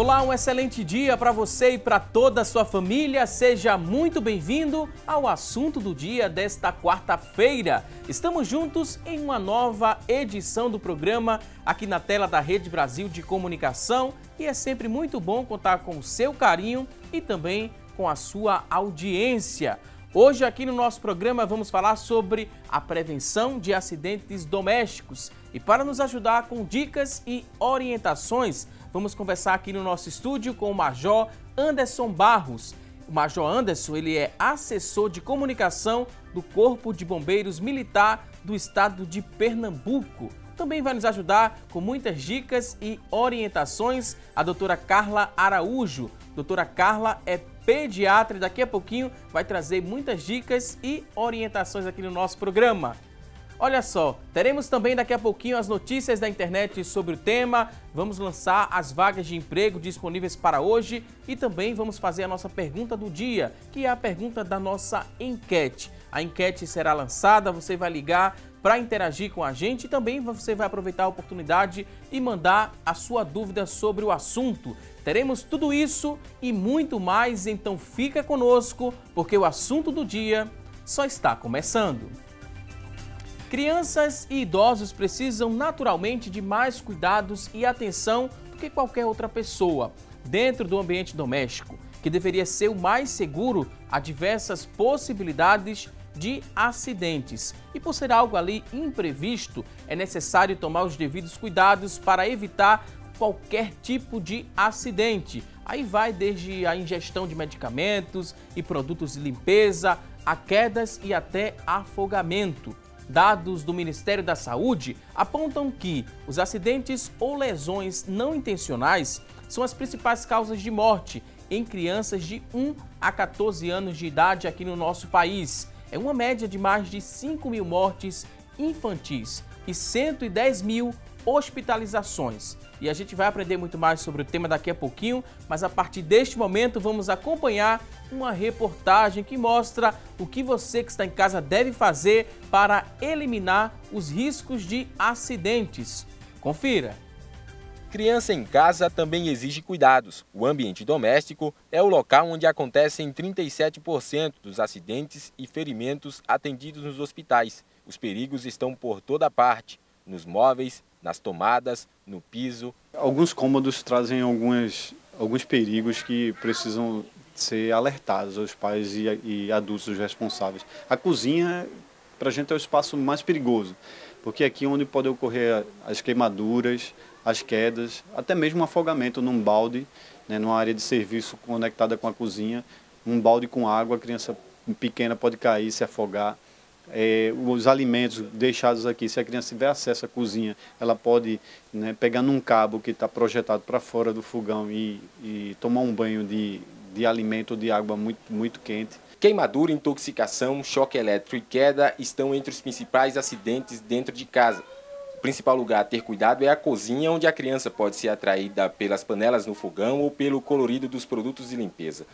Olá, um excelente dia para você e para toda a sua família. Seja muito bem-vindo ao assunto do dia desta quarta-feira. Estamos juntos em uma nova edição do programa aqui na tela da Rede Brasil de Comunicação e é sempre muito bom contar com o seu carinho e também com a sua audiência. Hoje aqui no nosso programa vamos falar sobre a prevenção de acidentes domésticos e para nos ajudar com dicas e orientações, vamos conversar aqui no nosso estúdio com o Major Anderson Barros. O Major Anderson, ele é assessor de comunicação do Corpo de Bombeiros Militar do Estado de Pernambuco. Também vai nos ajudar com muitas dicas e orientações a doutora Carla Araújo. Doutora Carla é pediatra e daqui a pouquinho vai trazer muitas dicas e orientações aqui no nosso programa. Olha só, teremos também daqui a pouquinho as notícias da internet sobre o tema, vamos lançar as vagas de emprego disponíveis para hoje e também vamos fazer a nossa pergunta do dia, que é a pergunta da nossa enquete. A enquete será lançada, você vai ligar para interagir com a gente e também você vai aproveitar a oportunidade e mandar a sua dúvida sobre o assunto. Teremos tudo isso e muito mais, então fica conosco, porque o assunto do dia só está começando. Crianças e idosos precisam naturalmente de mais cuidados e atenção do que qualquer outra pessoa dentro do ambiente doméstico, que deveria ser o mais seguro a diversas possibilidades de acidentes. E por ser algo ali imprevisto, é necessário tomar os devidos cuidados para evitar qualquer tipo de acidente. Aí vai desde a ingestão de medicamentos e produtos de limpeza, a quedas e até afogamento. Dados do Ministério da Saúde apontam que os acidentes ou lesões não intencionais são as principais causas de morte em crianças de 1 a 14 anos de idade aqui no nosso país. É uma média de mais de 5 mil mortes infantis e 110 mil hospitalizações. E a gente vai aprender muito mais sobre o tema daqui a pouquinho, mas a partir deste momento vamos acompanhar uma reportagem que mostra o que você que está em casa deve fazer para eliminar os riscos de acidentes. Confira! Criança em casa também exige cuidados. O ambiente doméstico é o local onde acontecem 37% dos acidentes e ferimentos atendidos nos hospitais. Os perigos estão por toda parte, nos móveis, nas tomadas, no piso. Alguns cômodos trazem alguns perigos que precisam ser alertados aos pais e adultos responsáveis. A cozinha, para a gente, é o espaço mais perigoso, porque aqui é onde pode ocorrer as queimaduras, as quedas, até mesmo um afogamento num balde, né, numa área de serviço conectada com a cozinha, um balde com água, a criança pequena pode cair, se afogar. Os alimentos deixados aqui, se a criança tiver acesso à cozinha, ela pode, né, pegar num cabo que está projetado para fora do fogão e tomar um banho de alimento ou de água muito quente. Queimadura, intoxicação, choque elétrico e queda estão entre os principais acidentes dentro de casa. O principal lugar a ter cuidado é a cozinha, onde a criança pode ser atraída pelas panelas no fogão ou pelo colorido dos produtos de limpeza.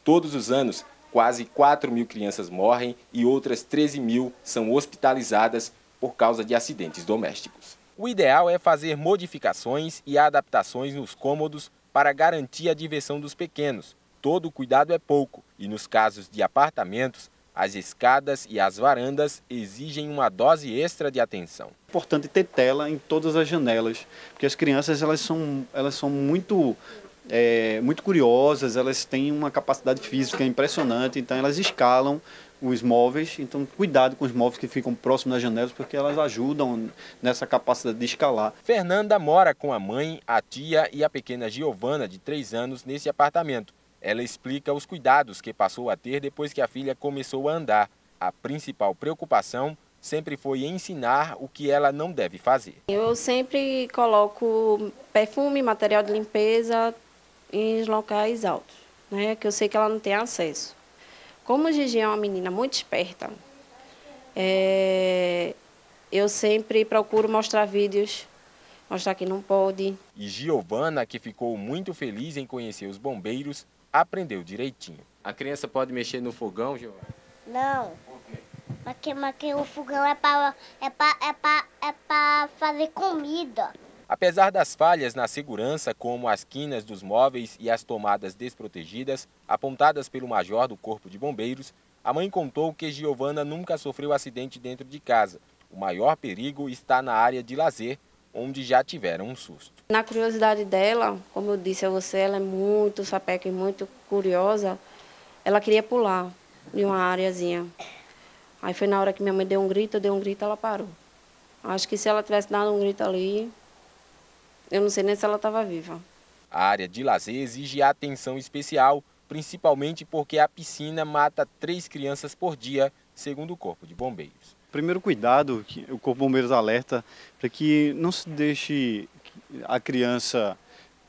Todos os anos, quase 4 mil crianças morrem e outras 13 mil são hospitalizadas por causa de acidentes domésticos. O ideal é fazer modificações e adaptações nos cômodos para garantir a diversão dos pequenos. Todo cuidado é pouco e, nos casos de apartamentos, as escadas e as varandas exigem uma dose extra de atenção. É importante ter tela em todas as janelas, porque as crianças elas são muito curiosas, elas têm uma capacidade física impressionante, então elas escalam os móveis, então cuidado com os móveis que ficam próximos das janelas, porque elas ajudam nessa capacidade de escalar. Fernanda mora com a mãe, a tia e a pequena Giovana, de 3 anos, nesse apartamento. Ela explica os cuidados que passou a ter depois que a filha começou a andar. A principal preocupação sempre foi ensinar o que ela não deve fazer. Eu sempre coloco perfume, material de limpeza em locais altos, né, que eu sei que ela não tem acesso. Como a Gigi é uma menina muito esperta, eu sempre procuro mostrar vídeos, mostrar que não pode. E Giovana, que ficou muito feliz em conhecer os bombeiros, aprendeu direitinho. A criança pode mexer no fogão, Giovana? Não. Porque o fogão é para fazer comida. Apesar das falhas na segurança, como as quinas dos móveis e as tomadas desprotegidas, apontadas pelo major do Corpo de Bombeiros, a mãe contou que Giovana nunca sofreu acidente dentro de casa. O maior perigo está na área de lazer, onde já tiveram um susto. Na curiosidade dela, como eu disse a você, ela é muito sapeca e muito curiosa, ela queria pular de uma areazinha. Aí foi na hora que minha mãe deu um grito, eu dei um grito, ela parou. Acho que se ela tivesse dado um grito ali, eu não sei nem se ela estava viva. A área de lazer exige atenção especial, principalmente porque a piscina mata 3 crianças por dia, segundo o Corpo de Bombeiros. Primeiro cuidado que o Corpo de Bombeiros alerta para que não se deixe a criança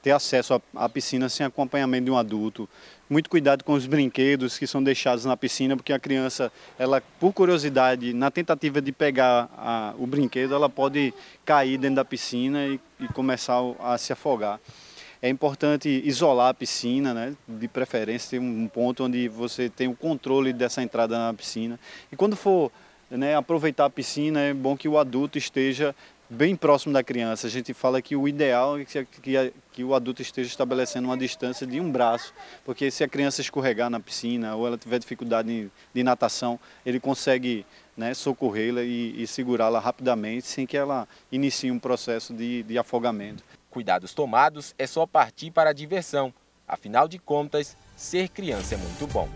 ter acesso à piscina sem acompanhamento de um adulto. Muito cuidado com os brinquedos que são deixados na piscina, porque a criança, ela, por curiosidade, na tentativa de pegar o brinquedo, ela pode cair dentro da piscina e começar a se afogar. É importante isolar a piscina, né? De preferência ter um ponto onde você tem o controle dessa entrada na piscina. E quando for, né, aproveitar a piscina, é bom que o adulto esteja bem próximo da criança. A gente fala que o ideal é que o adulto esteja estabelecendo uma distância de um braço, porque se a criança escorregar na piscina ou ela tiver dificuldade de natação, ele consegue, né, socorrê-la e segurá-la rapidamente sem que ela inicie um processo de afogamento. Cuidados tomados é só partir para a diversão. Afinal de contas, ser criança é muito bom.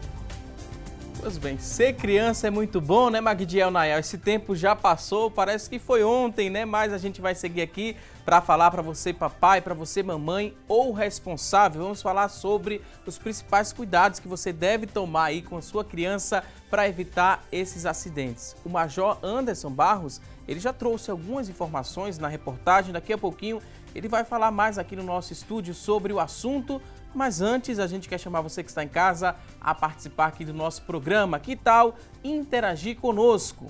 Pois bem, ser criança é muito bom, né, Magdiel Nayel? Esse tempo já passou, parece que foi ontem, né? Mas a gente vai seguir aqui para falar para você, papai, para você, mamãe ou responsável. Vamos falar sobre os principais cuidados que você deve tomar aí com a sua criança para evitar esses acidentes. O Major Anderson Barros, ele já trouxe algumas informações na reportagem. Daqui a pouquinho ele vai falar mais aqui no nosso estúdio sobre o assunto. Mas antes, a gente quer chamar você que está em casa a participar aqui do nosso programa. Que tal interagir conosco?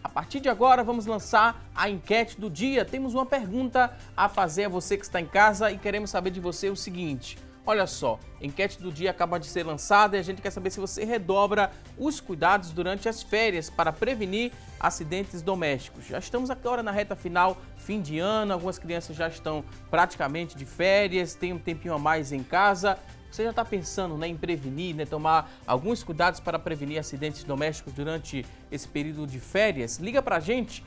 A partir de agora, vamos lançar a enquete do dia. Temos uma pergunta a fazer a você que está em casa e queremos saber de você o seguinte. Olha só, a enquete do dia acaba de ser lançada e a gente quer saber se você redobra os cuidados durante as férias para prevenir acidentes domésticos. Já estamos agora na reta final, fim de ano, algumas crianças já estão praticamente de férias, tem um tempinho a mais em casa. Você já está pensando, né, em prevenir, né, tomar alguns cuidados para prevenir acidentes domésticos durante esse período de férias? Liga para a gente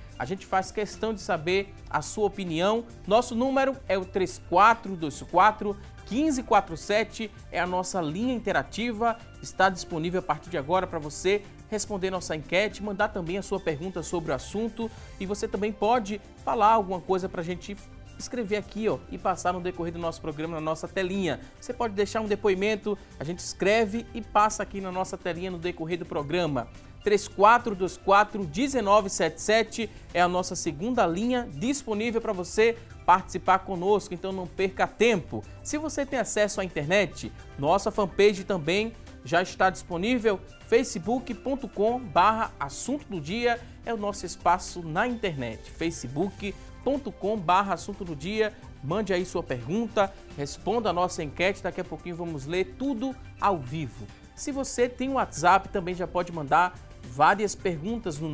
faz questão de saber a sua opinião. Nosso número é o 3424-1547, é a nossa linha interativa, está disponível a partir de agora para você responder nossa enquete, mandar também a sua pergunta sobre o assunto e você também pode falar alguma coisa para a gente escrever aqui, ó, e passar no decorrer do nosso programa na nossa telinha. Você pode deixar um depoimento, a gente escreve e passa aqui na nossa telinha no decorrer do programa. 3424-1977 é a nossa segunda linha disponível para você participar conosco, então não perca tempo. Se você tem acesso à internet, nossa fanpage também já está disponível, facebook.com/assunto do dia é o nosso espaço na internet, facebook.com/assunto do dia. Mande aí sua pergunta, responda a nossa enquete, daqui a pouquinho vamos ler tudo ao vivo. Se você tem um WhatsApp, também já pode mandar várias perguntas no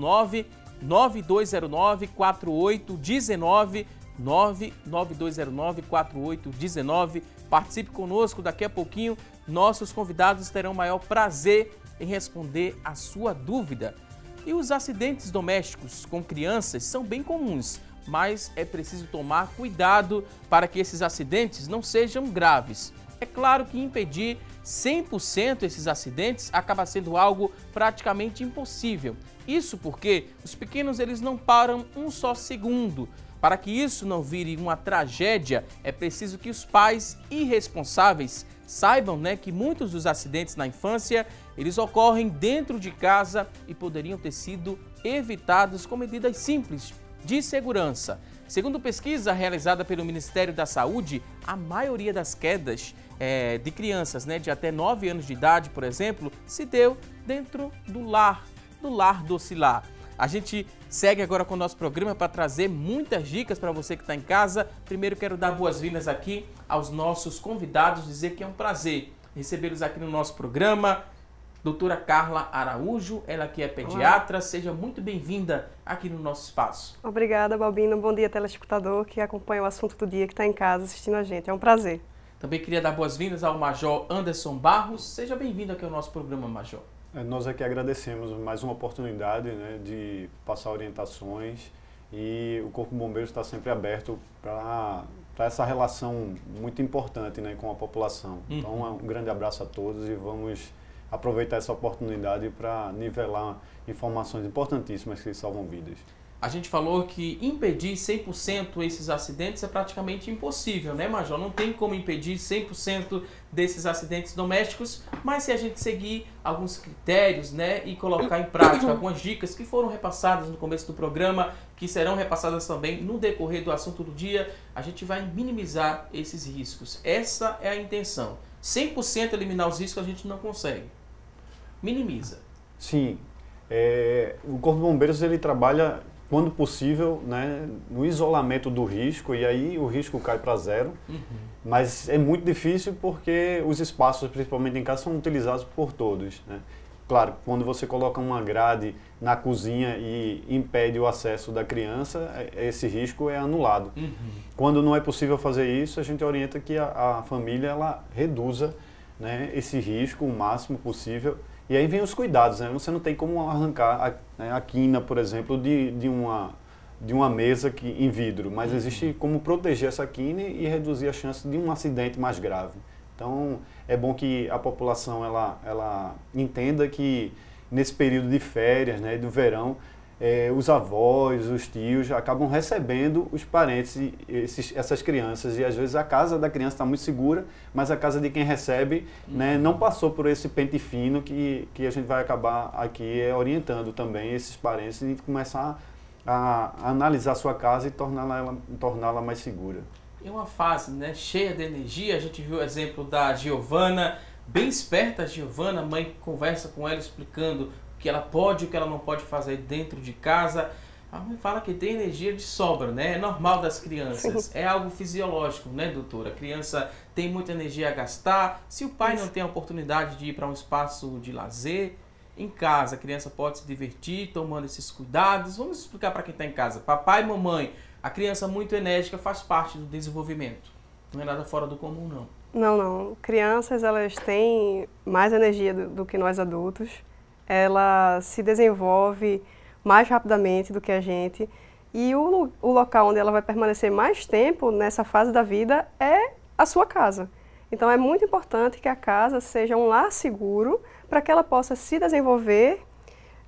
99209-4819, 99209-4819. Participe conosco, daqui a pouquinho nossos convidados terão o maior prazer em responder a sua dúvida. E os acidentes domésticos com crianças são bem comuns, mas é preciso tomar cuidado para que esses acidentes não sejam graves. É claro que impedir 100% esses acidentes acaba sendo algo praticamente impossível. Isso porque os pequenos eles não param um só segundo. Para que isso não vire uma tragédia, é preciso que os pais irresponsáveis saibam, né, que muitos dos acidentes na infância eles ocorrem dentro de casa e poderiam ter sido evitados com medidas simples de segurança. Segundo pesquisa realizada pelo Ministério da Saúde, a maioria das quedas de crianças, né, de até 9 anos de idade, por exemplo, se deu dentro do lar docilar. A gente segue agora com o nosso programa para trazer muitas dicas para você que está em casa. Primeiro quero dar boas-vindas aqui aos nossos convidados, dizer que é um prazer recebê-los aqui no nosso programa. Doutora Carla Araújo, ela que é pediatra, olá. Seja muito bem-vinda aqui no nosso espaço. Obrigada, Balbino. Bom dia, telespectador que acompanha o assunto do dia, que está em casa assistindo a gente. É um prazer. Também queria dar boas-vindas ao Major Anderson Barros. Seja bem-vindo aqui ao nosso programa, Major. Nós aqui agradecemos mais uma oportunidade, né, de passar orientações, e o Corpo de Bombeiros está sempre aberto para essa relação muito importante, né, com a população. Então, um grande abraço a todos e vamos aproveitar essa oportunidade para nivelar informações importantíssimas que salvam vidas. A gente falou que impedir 100% esses acidentes é praticamente impossível, né, Major? Não tem como impedir 100% desses acidentes domésticos, mas se a gente seguir alguns critérios, né, e colocar em prática algumas dicas que foram repassadas no começo do programa, que serão repassadas também no decorrer do assunto do dia, a gente vai minimizar esses riscos. Essa é a intenção. 100% eliminar os riscos a gente não consegue. Minimiza. Sim. O Corpo de Bombeiros ele trabalha, quando possível, né, no isolamento do risco, e aí o risco cai para zero. Mas é muito difícil porque os espaços, principalmente em casa, são utilizados por todos, né? Claro, quando você coloca uma grade na cozinha e impede o acesso da criança, esse risco é anulado. Quando não é possível fazer isso, a gente orienta que a família ela reduza, né, esse risco o máximo possível. E aí vem os cuidados, né? Você não tem como arrancar a quina, por exemplo, de uma mesa em vidro, mas existe como proteger essa quina e reduzir a chance de um acidente mais grave. Então, é bom que a população ela entenda que nesse período de férias, né, do verão, os avós, os tios acabam recebendo os parentes, essas crianças, e às vezes a casa da criança está muito segura, mas a casa de quem recebe, né, não passou por esse pente fino que a gente vai acabar aqui orientando também esses parentes e começar a analisar a sua casa e torná-la mais segura. É uma fase, né, cheia de energia. A gente viu o exemplo da Giovana, bem esperta a Giovana, a mãe conversa com ela explicando o que ela pode e o que ela não pode fazer dentro de casa. A mãe fala que tem energia de sobra, né? É normal das crianças, é algo fisiológico, né, doutora? A criança tem muita energia a gastar. Se o pai não tem a oportunidade de ir para um espaço de lazer, em casa a criança pode se divertir tomando esses cuidados. Vamos explicar para quem está em casa. Papai e mamãe, a criança muito enérgica faz parte do desenvolvimento. Não é nada fora do comum, não. Não. Crianças, elas têm mais energia do que nós adultos. Ela se desenvolve mais rapidamente do que a gente. E o local onde ela vai permanecer mais tempo nessa fase da vida é a sua casa. Então, é muito importante que a casa seja um lar seguro para que ela possa se desenvolver,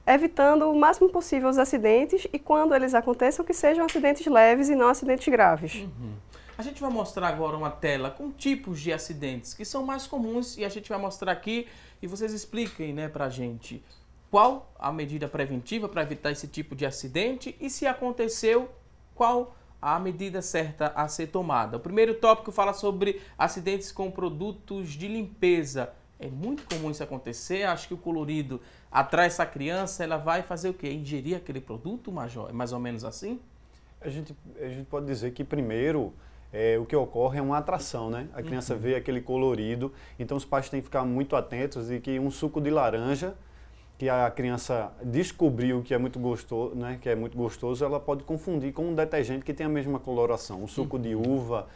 evitando o máximo possível os acidentes e, quando eles aconteçam, que sejam acidentes leves e não acidentes graves. A gente vai mostrar agora uma tela com tipos de acidentes que são mais comuns e a gente vai mostrar aqui e vocês expliquem, né, pra gente qual a medida preventiva para evitar esse tipo de acidente e, se aconteceu, qual a medida certa a ser tomada. O primeiro tópico fala sobre acidentes com produtos de limpeza. É muito comum isso acontecer. Acho que o colorido atrai essa criança, ela vai fazer o quê? Ingerir aquele produto, Major? É mais ou menos assim? A gente pode dizer que primeiro o que ocorre é uma atração, né? A criança vê aquele colorido, então os pais têm que ficar muito atentos e que um suco de laranja que a criança descobriu que é muito gostoso, né, ela pode confundir com um detergente que tem a mesma coloração, um suco de uva,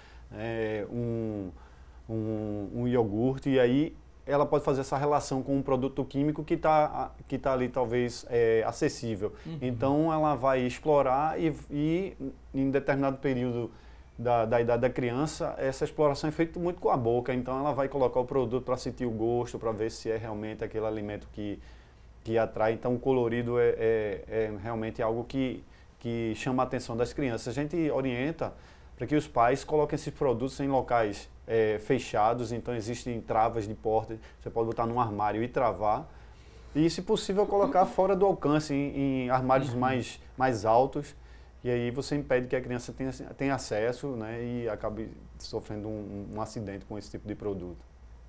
um iogurte, e aí ela pode fazer essa relação com um produto químico que tá ali talvez acessível. Então ela vai explorar e em determinado período da idade da criança, essa exploração é feita muito com a boca, então ela vai colocar o produto para sentir o gosto, para ver se é realmente aquele alimento que atrai. Então o colorido é realmente algo que chama a atenção das crianças. A gente orienta para que os pais coloquem esses produtos em locais fechados, então existem travas de porta, você pode botar num armário e travar, e se possível colocar fora do alcance, em armários mais altos, e aí você impede que a criança tenha acesso, né, e acabe sofrendo um acidente com esse tipo de produto.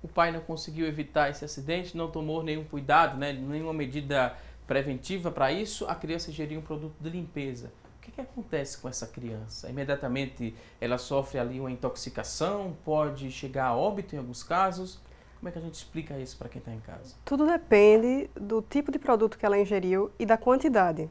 O pai não conseguiu evitar esse acidente, não tomou nenhum cuidado, né, nenhuma medida preventiva para isso, a criança ingeriu um produto de limpeza. O que acontece com essa criança? Imediatamente ela sofre ali uma intoxicação, pode chegar a óbito em alguns casos? Como é que a gente explica isso para quem está em casa? Tudo depende do tipo de produto que ela ingeriu e da quantidade.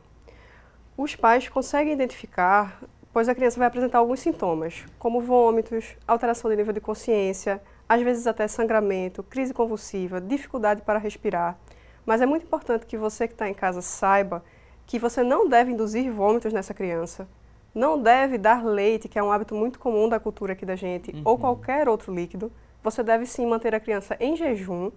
Os pais conseguem identificar, pois a criança vai apresentar alguns sintomas, como vômitos, alteração de nível de consciência, às vezes até sangramento, crise convulsiva, dificuldade para respirar. Mas é muito importante que você que está em casa saiba que você não deve induzir vômitos nessa criança, não deve dar leite, que é um hábito muito comum da cultura aqui da gente, ou qualquer outro líquido. Você deve sim manter a criança em jejum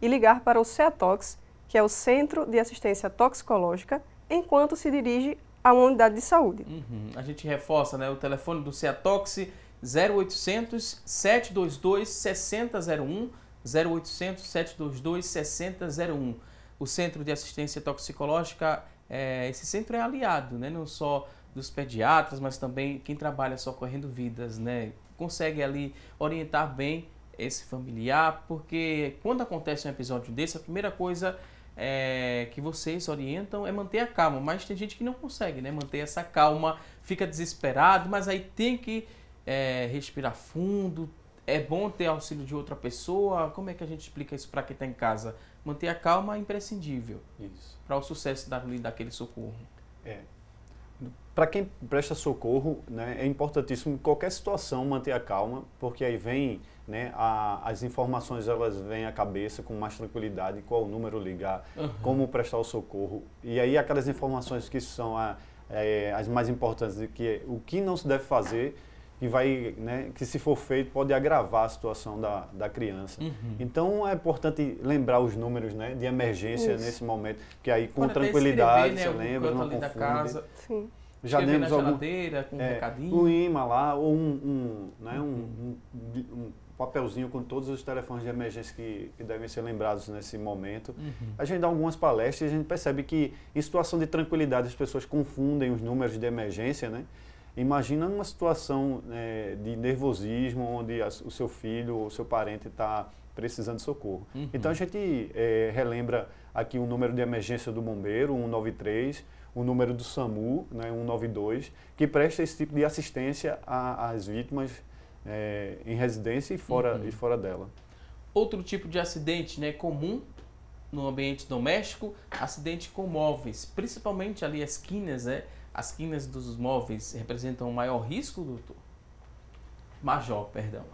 e ligar para o CEATOX, que é o Centro de Assistência Toxicológica, enquanto se dirige a uma unidade de saúde. A gente reforça, né, o telefone do CEATOX 0800 722 6001, 0800 722 6001. O Centro de Assistência Toxicológica, esse centro é aliado, né, não só dos pediatras, mas também quem trabalha socorrendo vidas, né, consegue ali orientar bem esse familiar, porque quando acontece um episódio desse, a primeira coisa que vocês orientam é manter a calma, mas tem gente que não consegue, né, manter essa calma, fica desesperado, mas aí tem que respirar fundo, é bom ter auxílio de outra pessoa. Como é que a gente explica isso para quem está em casa? Manter a calma é imprescindível para o sucesso daquele socorro. Para quem presta socorro, né, é importantíssimo em qualquer situação manter a calma, porque aí vem, né, as informações, elas vêm à cabeça com mais tranquilidade, qual número ligar, como prestar o socorro. E aí aquelas informações que são as mais importantes, de que o que não se deve fazer, que vai, né, que se for feito pode agravar a situação da criança. Então é importante lembrar os números, né, de emergência nesse momento, que aí com tranquilidade, né, você lembra, não confunde. Da casa. Sim. Já demos na geladeira, com um recadinho. Um imã lá, ou um papelzinho com todos os telefones de emergência que devem ser lembrados nesse momento. A gente dá algumas palestras e a gente percebe que em situação de tranquilidade as pessoas confundem os números de emergência, né? Imagina uma situação de nervosismo, onde o seu filho ou o seu parente está precisando de socorro. Então a gente relembra aqui o número de emergência do bombeiro, 193, o número do SAMU, né, 192, que presta esse tipo de assistência às vítimas em residência e fora dela. Outro tipo de acidente, né, comum no ambiente doméstico, acidente com móveis, principalmente ali as quinas, né? As quinas dos móveis representam um maior risco, doutor? Major, perdão.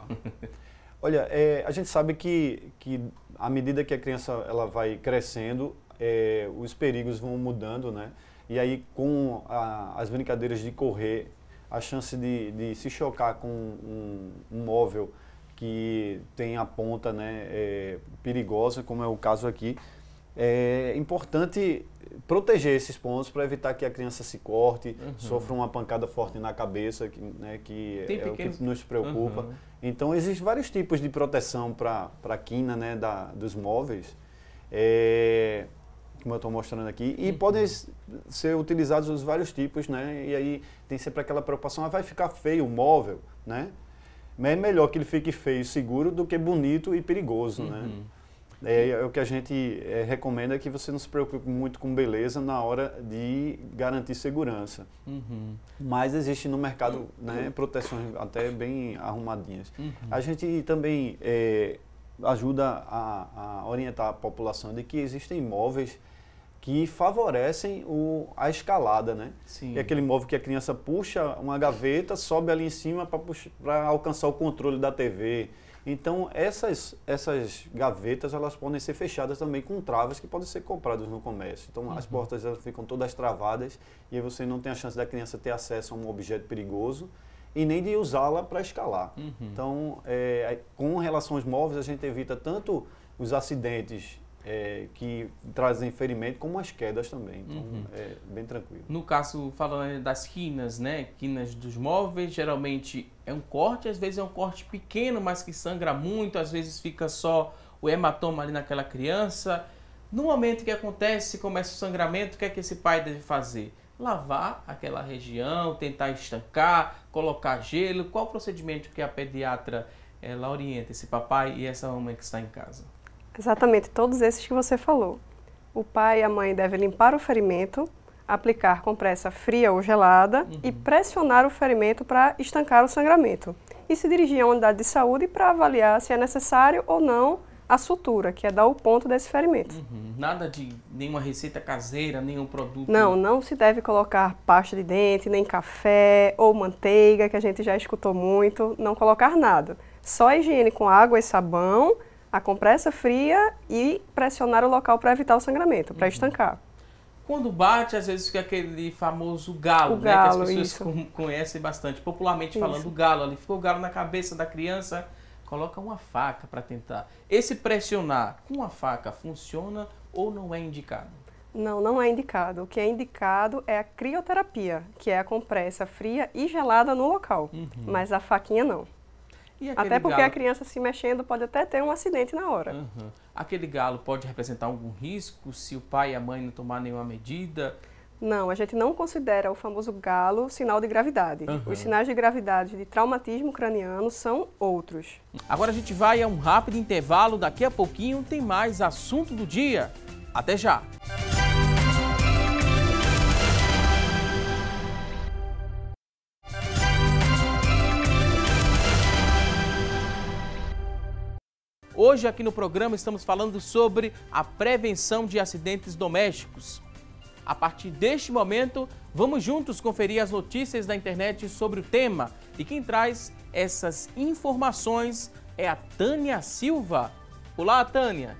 Olha, a gente sabe que à medida que a criança ela vai crescendo, os perigos vão mudando, né? E aí com as brincadeiras de correr, a chance de se chocar com um móvel que tem a ponta, né, perigosa, como é o caso aqui, é importante proteger esses pontos para evitar que a criança se corte, sofra uma pancada forte na cabeça, que é o que nos preocupa. Então, existem vários tipos de proteção para a quina, né, dos móveis, como eu estou mostrando aqui, e podem ser utilizados os vários tipos, né, e aí tem sempre aquela preocupação, vai ficar feio o móvel, né? Mas é melhor que ele fique feio e seguro do que bonito e perigoso, né? O que a gente recomenda é que você não se preocupe muito com beleza na hora de garantir segurança. Mas existe no mercado, né, proteções até bem arrumadinhas. A gente também ajuda a orientar a população de que existem móveis que favorecem a escalada, né? Sim. É aquele móvel que a criança puxa uma gaveta, sobe ali em cima para alcançar o controle da TV. Então, essas gavetas, elas podem ser fechadas também com travas que podem ser compradas no comércio. Então, as portas elas ficam todas travadas e aí você não tem a chance da criança ter acesso a um objeto perigoso e nem de usá-la para escalar. Então, com relação aos móveis, a gente evita tanto os acidentes que trazem ferimento, como as quedas também. Então, é bem tranquilo. No caso, falando das quinas, né? Quinas dos móveis, geralmente é um corte, às vezes é um corte pequeno, mas que sangra muito, às vezes fica só o hematoma ali naquela criança. No momento que acontece, começa o sangramento, o que é que esse pai deve fazer? Lavar aquela região, tentar estancar, colocar gelo. Qual o procedimento que a pediatra ela orienta esse papai e essa mãe que está em casa? Exatamente, todos esses que você falou. O pai e a mãe devem limpar o ferimento, aplicar compressa fria ou gelada e pressionar o ferimento para estancar o sangramento. E se dirigir à unidade de saúde para avaliar se é necessário ou não a sutura, que é dar o ponto desse ferimento. Nada de nenhuma receita caseira, nenhum produto? Não, não se deve colocar pasta de dente, nem café ou manteiga, que a gente já escutou muito, não colocar nada. Só a higiene com água e sabão, a compressa fria e pressionar o local para evitar o sangramento, para estancar. Quando bate, às vezes fica aquele famoso galo, né? Galo, Que as pessoas conhecem bastante. Popularmente falando, o galo ali. Ficou o galo na cabeça da criança, coloca uma faca para tentar. Esse pressionar com a faca funciona ou não é indicado? Não, não é indicado. O que é indicado é a crioterapia, que é a compressa fria e gelada no local. Mas a faquinha não. Até porque a criança se mexendo pode até ter um acidente na hora. Aquele galo pode representar algum risco se o pai e a mãe não tomar nenhuma medida? Não, a gente não considera o famoso galo sinal de gravidade. Os sinais de gravidade de traumatismo craniano são outros. Agora a gente vai a um rápido intervalo, daqui a pouquinho tem mais assunto do dia. Até já! Hoje aqui no programa estamos falando sobre a prevenção de acidentes domésticos. A partir deste momento, vamos juntos conferir as notícias da internet sobre o tema. E quem traz essas informações é a Tânia Silva. Olá, Tânia!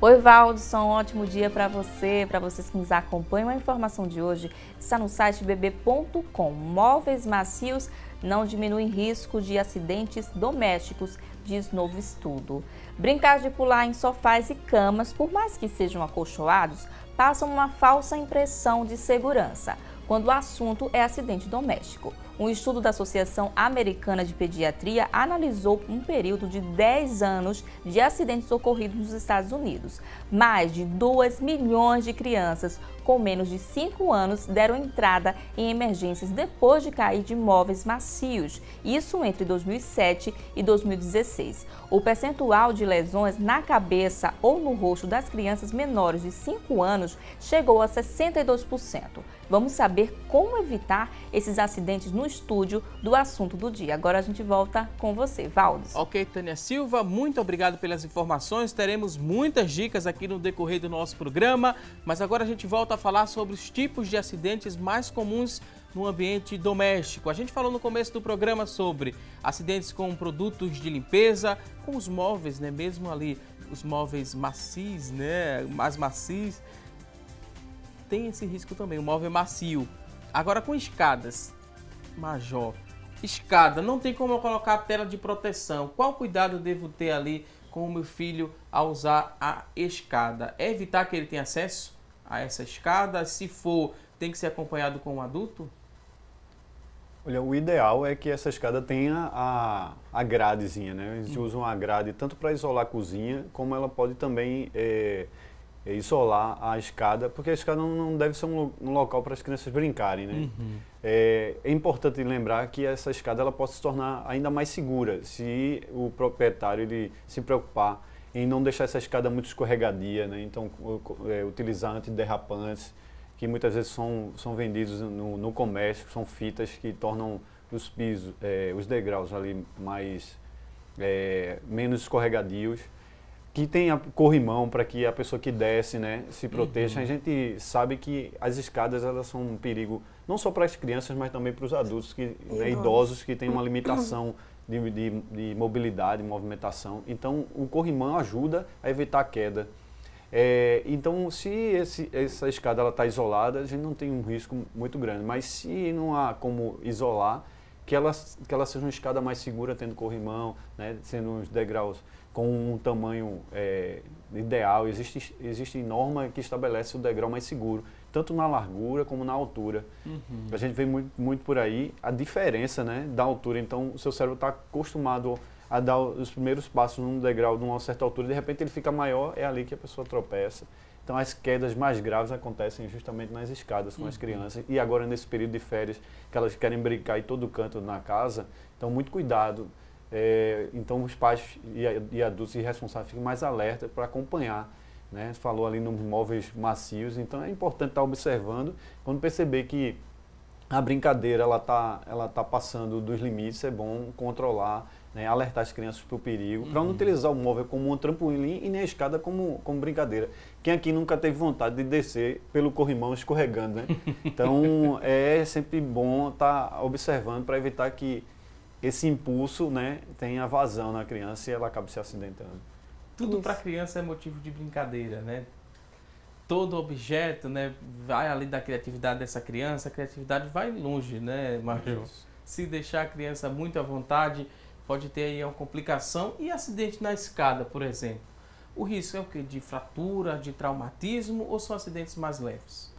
Oi, Valdson, um ótimo dia para vocês que nos acompanham. A informação de hoje está no site bb.com. Móveis macios não diminuem risco de acidentes domésticos, diz novo estudo. Brincar de pular em sofás e camas, por mais que sejam acolchoados, passam uma falsa impressão de segurança, quando o assunto é acidente doméstico. Um estudo da Associação Americana de Pediatria analisou um período de 10 anos de acidentes ocorridos nos Estados Unidos. Mais de 2 milhões de crianças com menos de 5 anos deram entrada em emergências depois de cair de móveis macios, isso entre 2007 e 2016. O percentual de lesões na cabeça ou no rosto das crianças menores de 5 anos chegou a 62%. Vamos saber como evitar esses acidentes no estúdio do assunto do dia. Agora a gente volta com você, Valdos. Ok, Tânia Silva, muito obrigado pelas informações. Teremos muitas dicas aqui no decorrer do nosso programa, mas agora a gente volta a falar sobre os tipos de acidentes mais comuns no ambiente doméstico. A gente falou no começo do programa sobre acidentes com produtos de limpeza, com os móveis, né? Mesmo ali, os móveis macios, né? Mais macios, tem esse risco também, o móvel macio. Agora com escadas, Major, escada, não tem como eu colocar a tela de proteção. Qual cuidado eu devo ter ali com o meu filho ao usar a escada? É evitar que ele tenha acesso a essa escada? Se for, tem que ser acompanhado com um adulto? Olha, o ideal é que essa escada tenha a gradezinha, né? Eles usam a grade tanto para isolar a cozinha, como ela pode também isolar a escada, porque a escada não deve ser um local para as crianças brincarem, né? É importante lembrar que essa escada ela pode se tornar ainda mais segura se o proprietário ele se preocupar em não deixar essa escada muito escorregadia, né? Então, utilizar antiderrapantes, que muitas vezes são vendidos no comércio, são fitas que tornam os pisos, os degraus ali menos escorregadios, que tenha corrimão para que a pessoa que desce, né, se proteja. A gente sabe que as escadas elas são um perigo não só para as crianças, mas também para os adultos, né, idosos que têm uma limitação de mobilidade, movimentação. Então, o corrimão ajuda a evitar a queda. Então, se essa escada está isolada, a gente não tem um risco muito grande. Mas se não há como isolar, que ela seja uma escada mais segura, tendo corrimão, né, sendo uns degraus com um tamanho ideal. Existe norma que estabelece o degrau mais seguro, tanto na largura como na altura. A gente vê muito por aí a diferença, né, da altura. Então, o seu cérebro está acostumado a dar os primeiros passos num degrau de uma certa altura, de repente ele fica maior, é ali que a pessoa tropeça. Então, as quedas mais graves acontecem justamente nas escadas com as crianças. E agora, nesse período de férias, que elas querem brincar em todo canto na casa, então, muito cuidado. Então, os pais e adultos e responsáveis fiquem mais alerta para acompanhar, né? Falou ali nos móveis macios, então é importante estar observando. Quando perceber que a brincadeira ela tá passando dos limites, é bom controlar, né, alertar as crianças para o perigo, para não utilizar o móvel como um trampolim e nem a escada como brincadeira. Quem aqui nunca teve vontade de descer pelo corrimão escorregando, né? Então é sempre bom estar observando para evitar que esse impulso, né, tenha vazão na criança e ela acabe se acidentando. Tudo para a criança é motivo de brincadeira, né? Todo objeto, né, vai ali da criatividade dessa criança, a criatividade vai longe, né, Major? Se deixar a criança muito à vontade, pode ter aí uma complicação e acidente na escada, por exemplo. O risco é o quê? De fratura, de traumatismo ou são acidentes mais leves?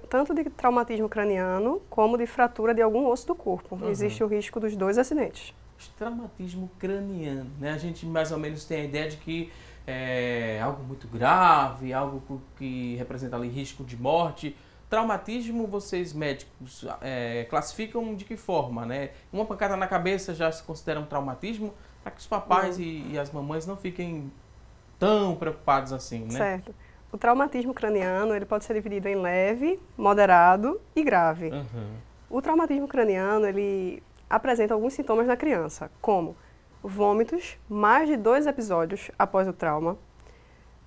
Tanto de traumatismo craniano como de fratura de algum osso do corpo. Existe o risco dos dois acidentes. Traumatismo craniano, né? A gente mais ou menos tem a ideia de que é algo muito grave, algo que representa ali risco de morte. Traumatismo, vocês médicos classificam de que forma, né? Uma pancada na cabeça já se considera um traumatismo, para que os papais e as mamães não fiquem tão preocupados assim, né? Certo. O traumatismo craniano ele pode ser dividido em leve, moderado e grave. O traumatismo craniano ele apresenta alguns sintomas na criança, como vômitos, mais de 2 episódios após o trauma,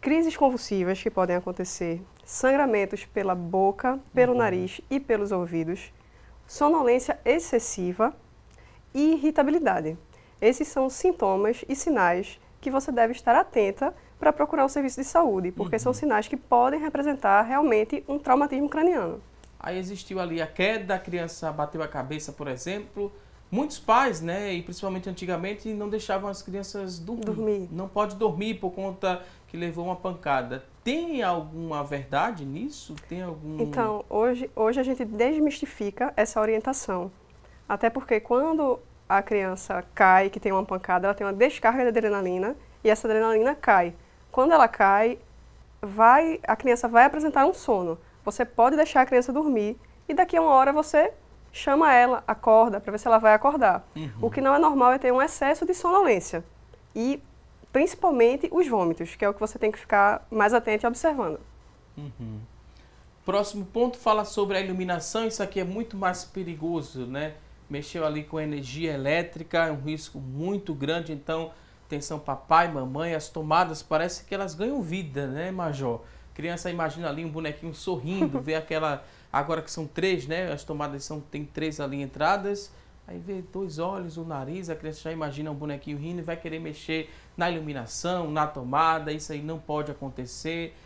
crises convulsivas que podem acontecer, sangramentos pela boca, pelo nariz e pelos ouvidos, sonolência excessiva e irritabilidade. Esses são sintomas e sinais que você deve estar atenta para procurar um serviço de saúde, porque são sinais que podem representar realmente um traumatismo craniano. Aí existiu ali a queda, a criança bateu a cabeça, por exemplo. Muitos pais, né, e principalmente antigamente, não deixavam as crianças dormir. Não pode dormir por conta que levou uma pancada. Tem alguma verdade nisso? Tem algum... Então, hoje a gente desmistifica essa orientação. Até porque quando a criança cai, que tem uma pancada, ela tem uma descarga de adrenalina e essa adrenalina cai. Quando ela cai, a criança vai apresentar um sono. Você pode deixar a criança dormir e daqui a uma hora você chama ela, acorda, para ver se ela vai acordar. O que não é normal é ter um excesso de sonolência. E, principalmente, os vômitos, que é o que você tem que ficar mais atento e observando. Próximo ponto fala sobre a iluminação. Isso aqui é muito mais perigoso, né? Mexeu ali com energia elétrica, é um risco muito grande. Então, atenção papai, mamãe, as tomadas parece que elas ganham vida, né, Major? Criança imagina ali um bonequinho sorrindo, vê aquela... Agora que são 3, né? As tomadas tem 3 ali entradas. Aí vê 2 olhos, o nariz, a criança já imagina um bonequinho rindo e vai querer mexer na iluminação, na tomada. Isso aí não pode acontecer.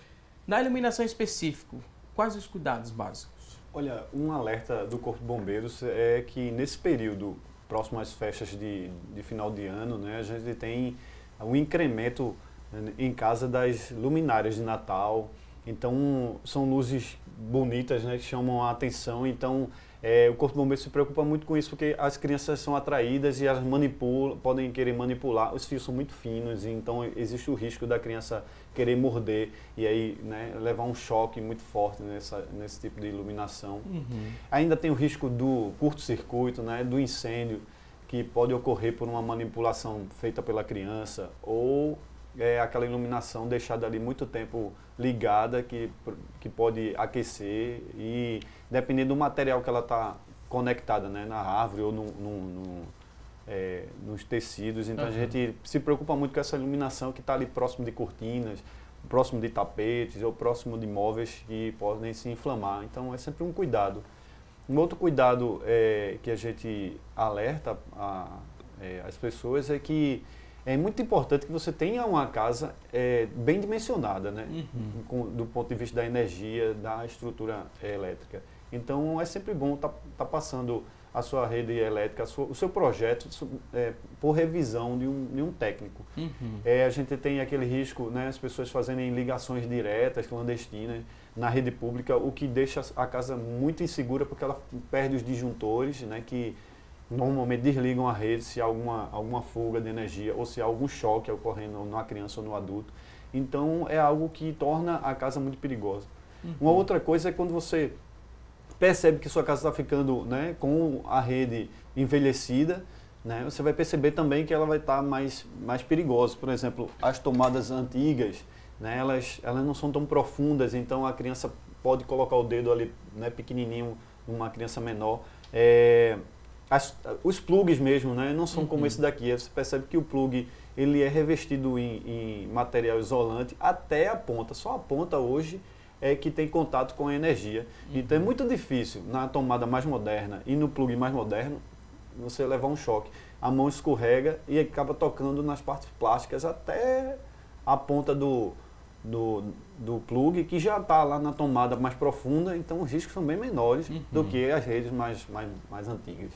Na iluminação específico, quais os cuidados básicos? Olha, um alerta do Corpo de Bombeiros é que nesse período, próximo às festas de final de ano, né, a gente tem um incremento em casa das luminárias de Natal. Então, são luzes bonitas, né, que chamam a atenção. Então, o Corpo de Bombeiros se preocupa muito com isso, porque as crianças são atraídas e elas podem querer manipular. Os fios são muito finos, então existe o risco da criança querer morder e aí, né, levar um choque muito forte nesse tipo de iluminação. Ainda tem o risco do curto-circuito, né, do incêndio, que pode ocorrer por uma manipulação feita pela criança ou aquela iluminação deixada ali muito tempo ligada, que pode aquecer e dependendo do material que ela está conectada, né, na árvore ou nos tecidos. Então a gente se preocupa muito com essa iluminação que está ali próximo de cortinas, próximo de tapetes ou próximo de móveis que podem se inflamar. Então é sempre um cuidado. Um outro cuidado que a gente alerta as pessoas é que é muito importante que você tenha uma casa bem dimensionada, né? Do ponto de vista da energia, da estrutura elétrica. Então é sempre bom estar passando a sua rede elétrica, o seu projeto por revisão de um técnico. A gente tem aquele risco, né, as pessoas fazerem ligações diretas, clandestinas, na rede pública, o que deixa a casa muito insegura porque ela perde os disjuntores, né, que normalmente desligam a rede se há alguma fuga de energia ou se há algum choque ocorrendo numa criança ou no adulto. Então é algo que torna a casa muito perigosa. Uma outra coisa é quando você percebe que sua casa está ficando, né, com a rede envelhecida, né, você vai perceber também que ela vai estar mais perigosa. Por exemplo, as tomadas antigas, né, elas não são tão profundas, então a criança pode colocar o dedo ali, né, pequenininho numa criança menor. Os plugs mesmo, né, não são como esse daqui. Você percebe que o plug ele é revestido em material isolante até a ponta. Só a ponta hoje é que tem contato com a energia. Então é muito difícil na tomada mais moderna e no plug mais moderno você levar um choque. A mão escorrega e acaba tocando nas partes plásticas até a ponta do plug, que já está lá na tomada mais profunda, então os riscos são bem menores do que as redes mais antigas.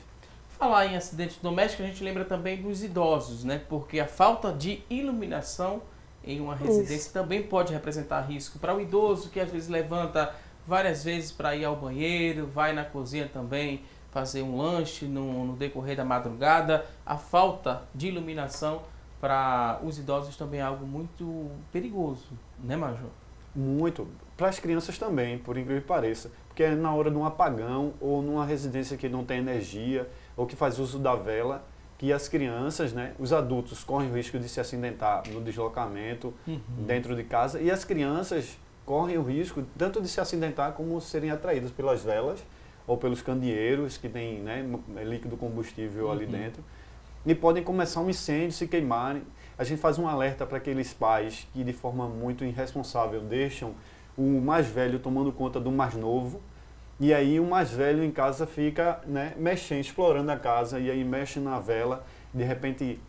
Falar em acidentes domésticos, a gente lembra também dos idosos, né? Porque a falta de iluminação em uma residência também pode representar risco para o idoso, que às vezes levanta várias vezes para ir ao banheiro, vai na cozinha também fazer um lanche no decorrer da madrugada. A falta de iluminação para os idosos também é algo muito perigoso, né, Major? Muito. Para as crianças também, por incrível que pareça. Porque é na hora de um apagão ou numa residência que não tem energia ou que faz uso da vela, que as crianças, né, os adultos correm o risco de se acidentar no deslocamento dentro de casa, e as crianças correm o risco tanto de se acidentar como serem atraídas pelas velas ou pelos candeeiros que tem, né, líquido combustível ali dentro, e podem começar um incêndio, se queimarem. A gente faz um alerta para aqueles pais que de forma muito irresponsável deixam o mais velho tomando conta do mais novo, e aí o mais velho em casa fica, né, mexendo, explorando a casa, e aí mexe na vela, de repente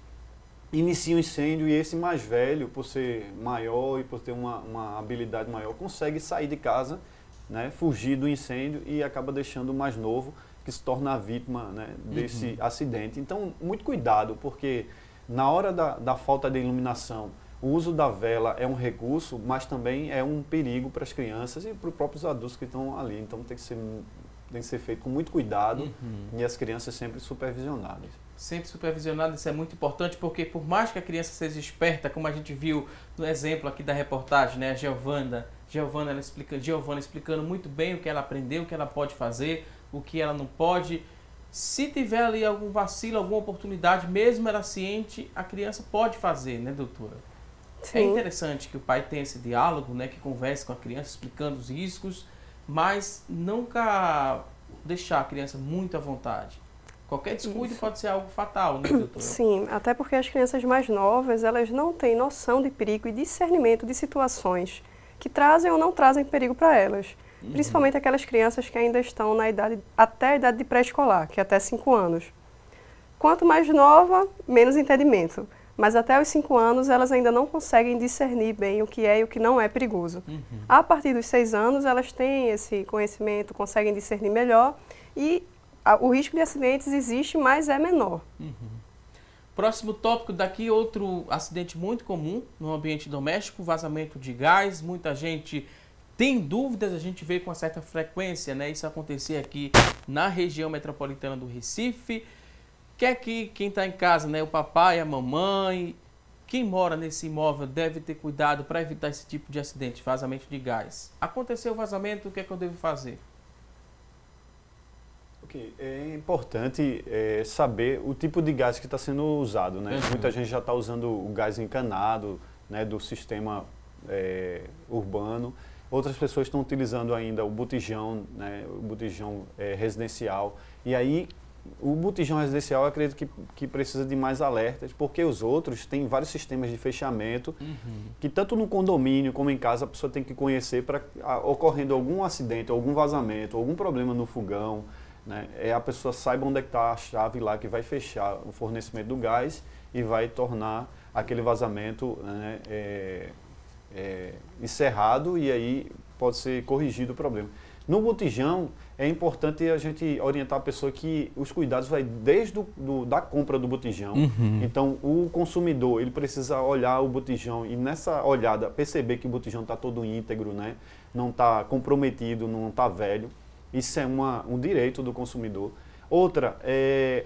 inicia um incêndio, e esse mais velho, por ser maior e por ter uma habilidade maior, consegue sair de casa, né, fugir do incêndio, e acaba deixando o mais novo, que se torna a vítima, né, desse acidente. Então, muito cuidado, porque na hora da falta de iluminação, o uso da vela é um recurso, mas também é um perigo para as crianças e para os próprios adultos que estão ali. Então tem que ser feito com muito cuidado e as crianças sempre supervisionadas. Sempre supervisionadas, isso é muito importante, porque por mais que a criança seja esperta, como a gente viu no exemplo aqui da reportagem, né, a Giovana explicando muito bem o que ela aprendeu, o que ela pode fazer, o que ela não pode. Se tiver ali algum vacilo, alguma oportunidade, mesmo ela ciente, a criança pode fazer, né, doutora? Sim. É interessante que o pai tenha esse diálogo, né, que converse com a criança, explicando os riscos, mas nunca deixar a criança muito à vontade. Qualquer descuido pode ser algo fatal, né, doutora? Sim, até porque as crianças mais novas, elas não têm noção de perigo e discernimento de situações que trazem ou não trazem perigo para elas. Principalmente aquelas crianças que ainda estão na idade, até a idade de pré-escolar, que é até 5 anos. Quanto mais nova, menos entendimento. Mas até os 5 anos, elas ainda não conseguem discernir bem o que é e o que não é perigoso. A partir dos 6 anos, elas têm esse conhecimento, conseguem discernir melhor e o risco de acidentes existe, mas é menor. Próximo tópico daqui, outro acidente muito comum no ambiente doméstico, vazamento de gás. Muita gente tem dúvidas, a gente vê com uma certa frequência, né, isso acontecer aqui na região metropolitana do Recife. Quer que quem está em casa, né, o papai, a mamãe, quem mora nesse imóvel deve ter cuidado para evitar esse tipo de acidente, vazamento de gás. Aconteceu o vazamento, o que é que eu devo fazer? Okay. É importante saber o tipo de gás que está sendo usado, né? Muita gente já está usando o gás encanado, né, do sistema urbano. Outras pessoas estão utilizando ainda o botijão, né, o botijão residencial. E aí, o botijão residencial eu acredito que precisa de mais alertas, porque os outros têm vários sistemas de fechamento, que tanto no condomínio como em casa a pessoa tem que conhecer para, ocorrendo algum acidente, algum vazamento, algum problema no fogão, né, a pessoa saiba onde é que está a chave lá que vai fechar o fornecimento do gás e vai tornar aquele vazamento, né, encerrado, e aí pode ser corrigido o problema. No botijão, é importante a gente orientar a pessoa que os cuidados vai desde da compra do botijão. Então, o consumidor, ele precisa olhar o botijão e nessa olhada perceber que o botijão está todo íntegro, né? Não está comprometido, não está velho. Isso é um direito do consumidor. Outra,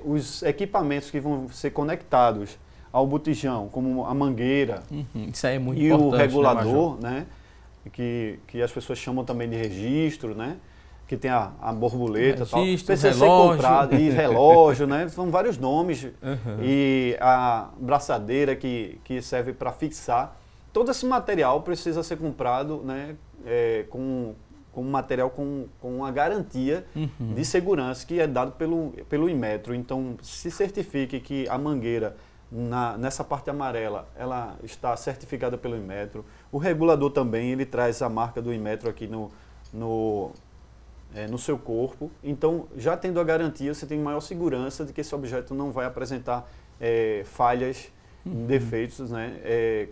os equipamentos que vão ser conectados ao botijão, como a mangueira isso aí é muito e importante, o regulador, né? Que as pessoas chamam também de registro, né? Que tem a borboleta, registro, precisa relógio. ser comprado, e relógio, né? São vários nomes, e a braçadeira que serve para fixar. Todo esse material precisa ser comprado, né? Com como material com uma garantia de segurança que é dado pelo Inmetro. Então, se certifique que a mangueira, nessa parte amarela, ela está certificada pelo Inmetro. O regulador também, ele traz a marca do Inmetro aqui no seu corpo. Então, já tendo a garantia, você tem maior segurança de que esse objeto não vai apresentar falhas, defeitos, né,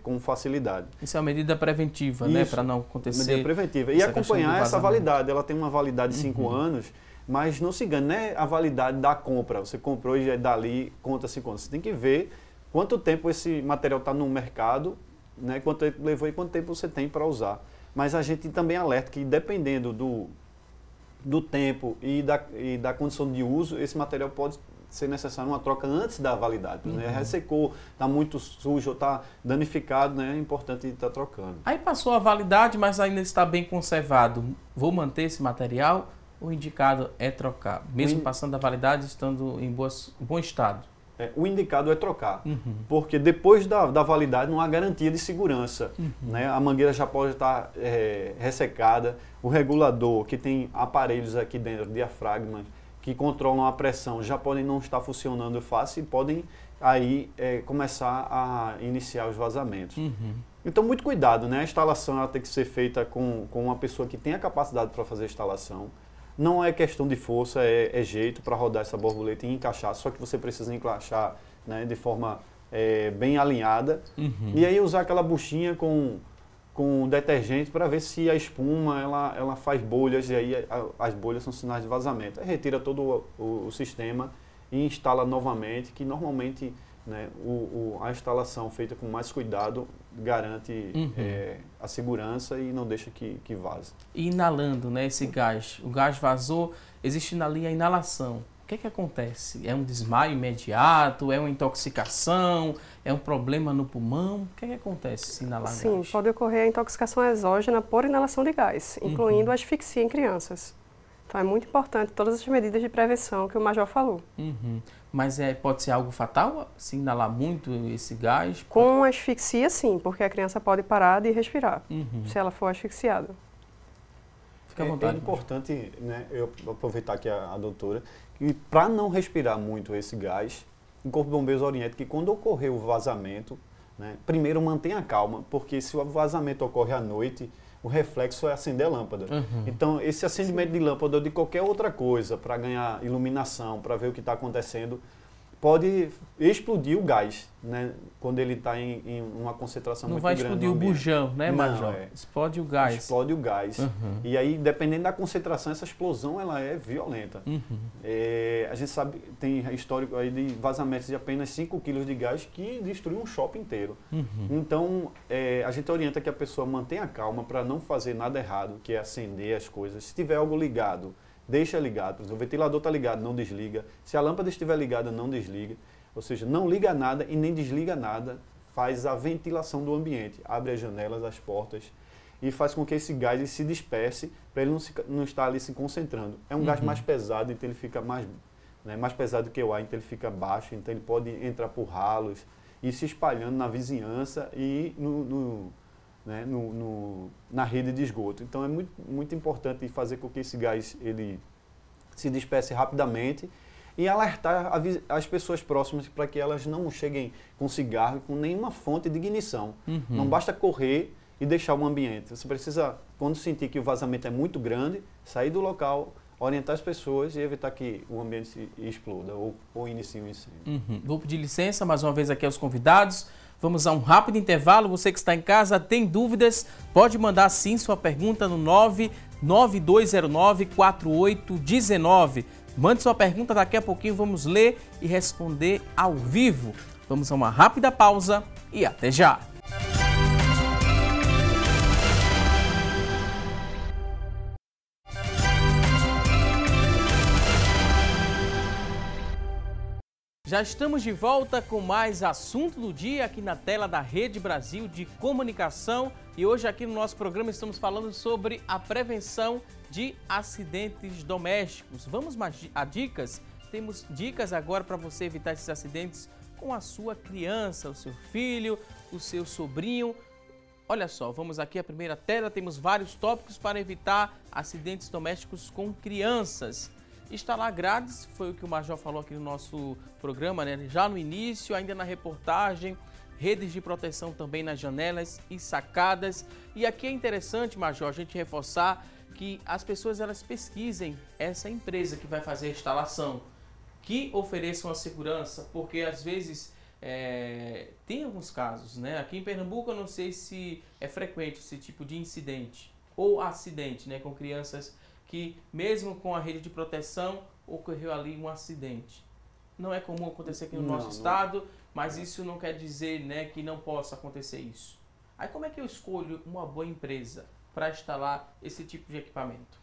com facilidade. Isso é uma medida preventiva, né, para não acontecer. Medida preventiva. E acompanhar essa validade. Ela tem uma validade de 5 anos, mas não se engane, não é a validade da compra. Você comprou e dali conta 5 anos. Você tem que ver quanto tempo esse material está no mercado, né, quanto tempo levou e quanto tempo você tem para usar. Mas a gente também alerta que, dependendo do tempo e da condição de uso, esse material pode ser necessário uma troca antes da validade. Né? Ressecou, está muito sujo, está danificado, né? É importante estar trocando. Aí passou a validade, mas ainda está bem conservado. Vou manter esse material? O indicado é trocar, mesmo passando a validade, estando em bom estado? O indicado é trocar, porque depois da validade não há garantia de segurança. Né? A mangueira já pode estar ressecada, o regulador, que tem aparelhos aqui dentro, diafragmas, que controlam a pressão, já podem não estar funcionando fácil e podem aí começar a iniciar os vazamentos. Então, muito cuidado, né? A instalação ela tem que ser feita com uma pessoa que tenha capacidade para fazer a instalação. Não é questão de força, é jeito para rodar essa borboleta e encaixar, só que você precisa encaixar, né, de forma bem alinhada. E aí usar aquela buchinha com detergente para ver se a espuma ela faz bolhas, e aí as bolhas são sinais de vazamento. Aí retira todo o sistema e instala novamente, que normalmente, né, a instalação feita com mais cuidado garante a segurança e não deixa que vaze. E inalando, né, esse gás, o gás vazou, existe ali a inalação. O que acontece? É um desmaio imediato? É uma intoxicação? É um problema no pulmão? O que acontece se inalar gás? Sim, pode ocorrer a intoxicação exógena por inalação de gás, incluindo a asfixia em crianças. Então é muito importante todas as medidas de prevenção que o Major falou. Mas pode ser algo fatal se inalar muito esse gás? Com asfixia, sim, porque a criança pode parar de respirar, se ela for asfixiada. Fica à vontade. É importante, né, eu aproveitar aqui a doutora, que para não respirar muito esse gás, o Corpo de Bombeiros orienta que quando ocorrer o vazamento, né, primeiro mantenha a calma, porque se o vazamento ocorre à noite, o reflexo é acender a lâmpada. Então, esse acendimento de lâmpada ou de qualquer outra coisa para ganhar iluminação, para ver o que está acontecendo, pode explodir o gás, né, quando ele está em uma concentração muito grande. Não vai explodir o bujão, né, Major? Explode o gás. Explode o gás. E aí, dependendo da concentração, essa explosão ela é violenta. A gente sabe, tem histórico aí de vazamentos de apenas 5 kg de gás que destruiu um shopping inteiro. Então, a gente orienta que a pessoa mantenha calma para não fazer nada errado, que é acender as coisas. Se tiver algo ligado, deixa ligado. Por exemplo, o ventilador está ligado, não desliga. Se a lâmpada estiver ligada, não desliga. Ou seja, não liga nada e nem desliga nada. Faz a ventilação do ambiente. Abre as janelas, as portas e faz com que esse gás se disperse para ele não estar ali se concentrando. É um gás mais pesado, então ele fica mais pesado que o ar, então ele fica baixo, então ele pode entrar por ralos e se espalhando na vizinhança e na rede de esgoto. Então é muito importante fazer com que esse gás ele se disperse rapidamente e alertar as pessoas próximas para que elas não cheguem com cigarro e com nenhuma fonte de ignição. Não basta correr e deixar o ambiente. Você precisa, quando sentir que o vazamento é muito grande, sair do local, orientar as pessoas e evitar que o ambiente se exploda ou inicie um incêndio. Vou pedir licença mais uma vez aqui aos convidados. Vamos a um rápido intervalo. Você que está em casa, tem dúvidas, pode mandar sim sua pergunta no 99209-4819. Mande sua pergunta, daqui a pouquinho vamos ler e responder ao vivo. Vamos a uma rápida pausa e até já! Já estamos de volta com mais assunto do dia aqui na tela da Rede Brasil de Comunicação e hoje aqui no nosso programa estamos falando sobre a prevenção de acidentes domésticos. Vamos a dicas? Temos dicas agora para você evitar esses acidentes com a sua criança, o seu filho, o seu sobrinho. Olha só, vamos aqui à primeira tela, temos vários tópicos para evitar acidentes domésticos com crianças. Instalar grades, foi o que o Major falou aqui no nosso programa, né? Já no início, ainda na reportagem, redes de proteção também nas janelas e sacadas. E aqui é interessante, Major, a gente reforçar que as pessoas elas pesquisem essa empresa que vai fazer a instalação, que ofereça uma segurança, porque às vezes tem alguns casos, né? Aqui em Pernambuco eu não sei se é frequente esse tipo de incidente ou acidente, né? Com crianças que mesmo com a rede de proteção ocorreu ali um acidente. Não é comum acontecer aqui no nosso estado, mas isso não quer dizer, né, que não possa acontecer isso. Aí como é que eu escolho uma boa empresa para instalar esse tipo de equipamento?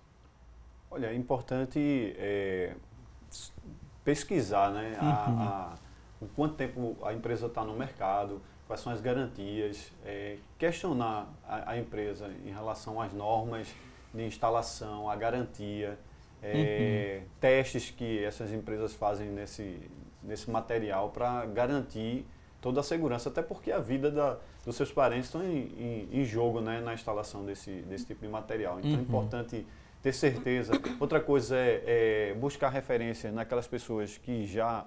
Olha, é importante pesquisar, né, o quanto tempo a empresa está no mercado, quais são as garantias, questionar a empresa em relação às normas de instalação, a garantia, testes que essas empresas fazem nesse material para garantir toda a segurança, até porque a vida dos seus parentes estão em jogo, né, na instalação desse tipo de material. Então é importante ter certeza. Outra coisa é buscar referência naquelas pessoas que já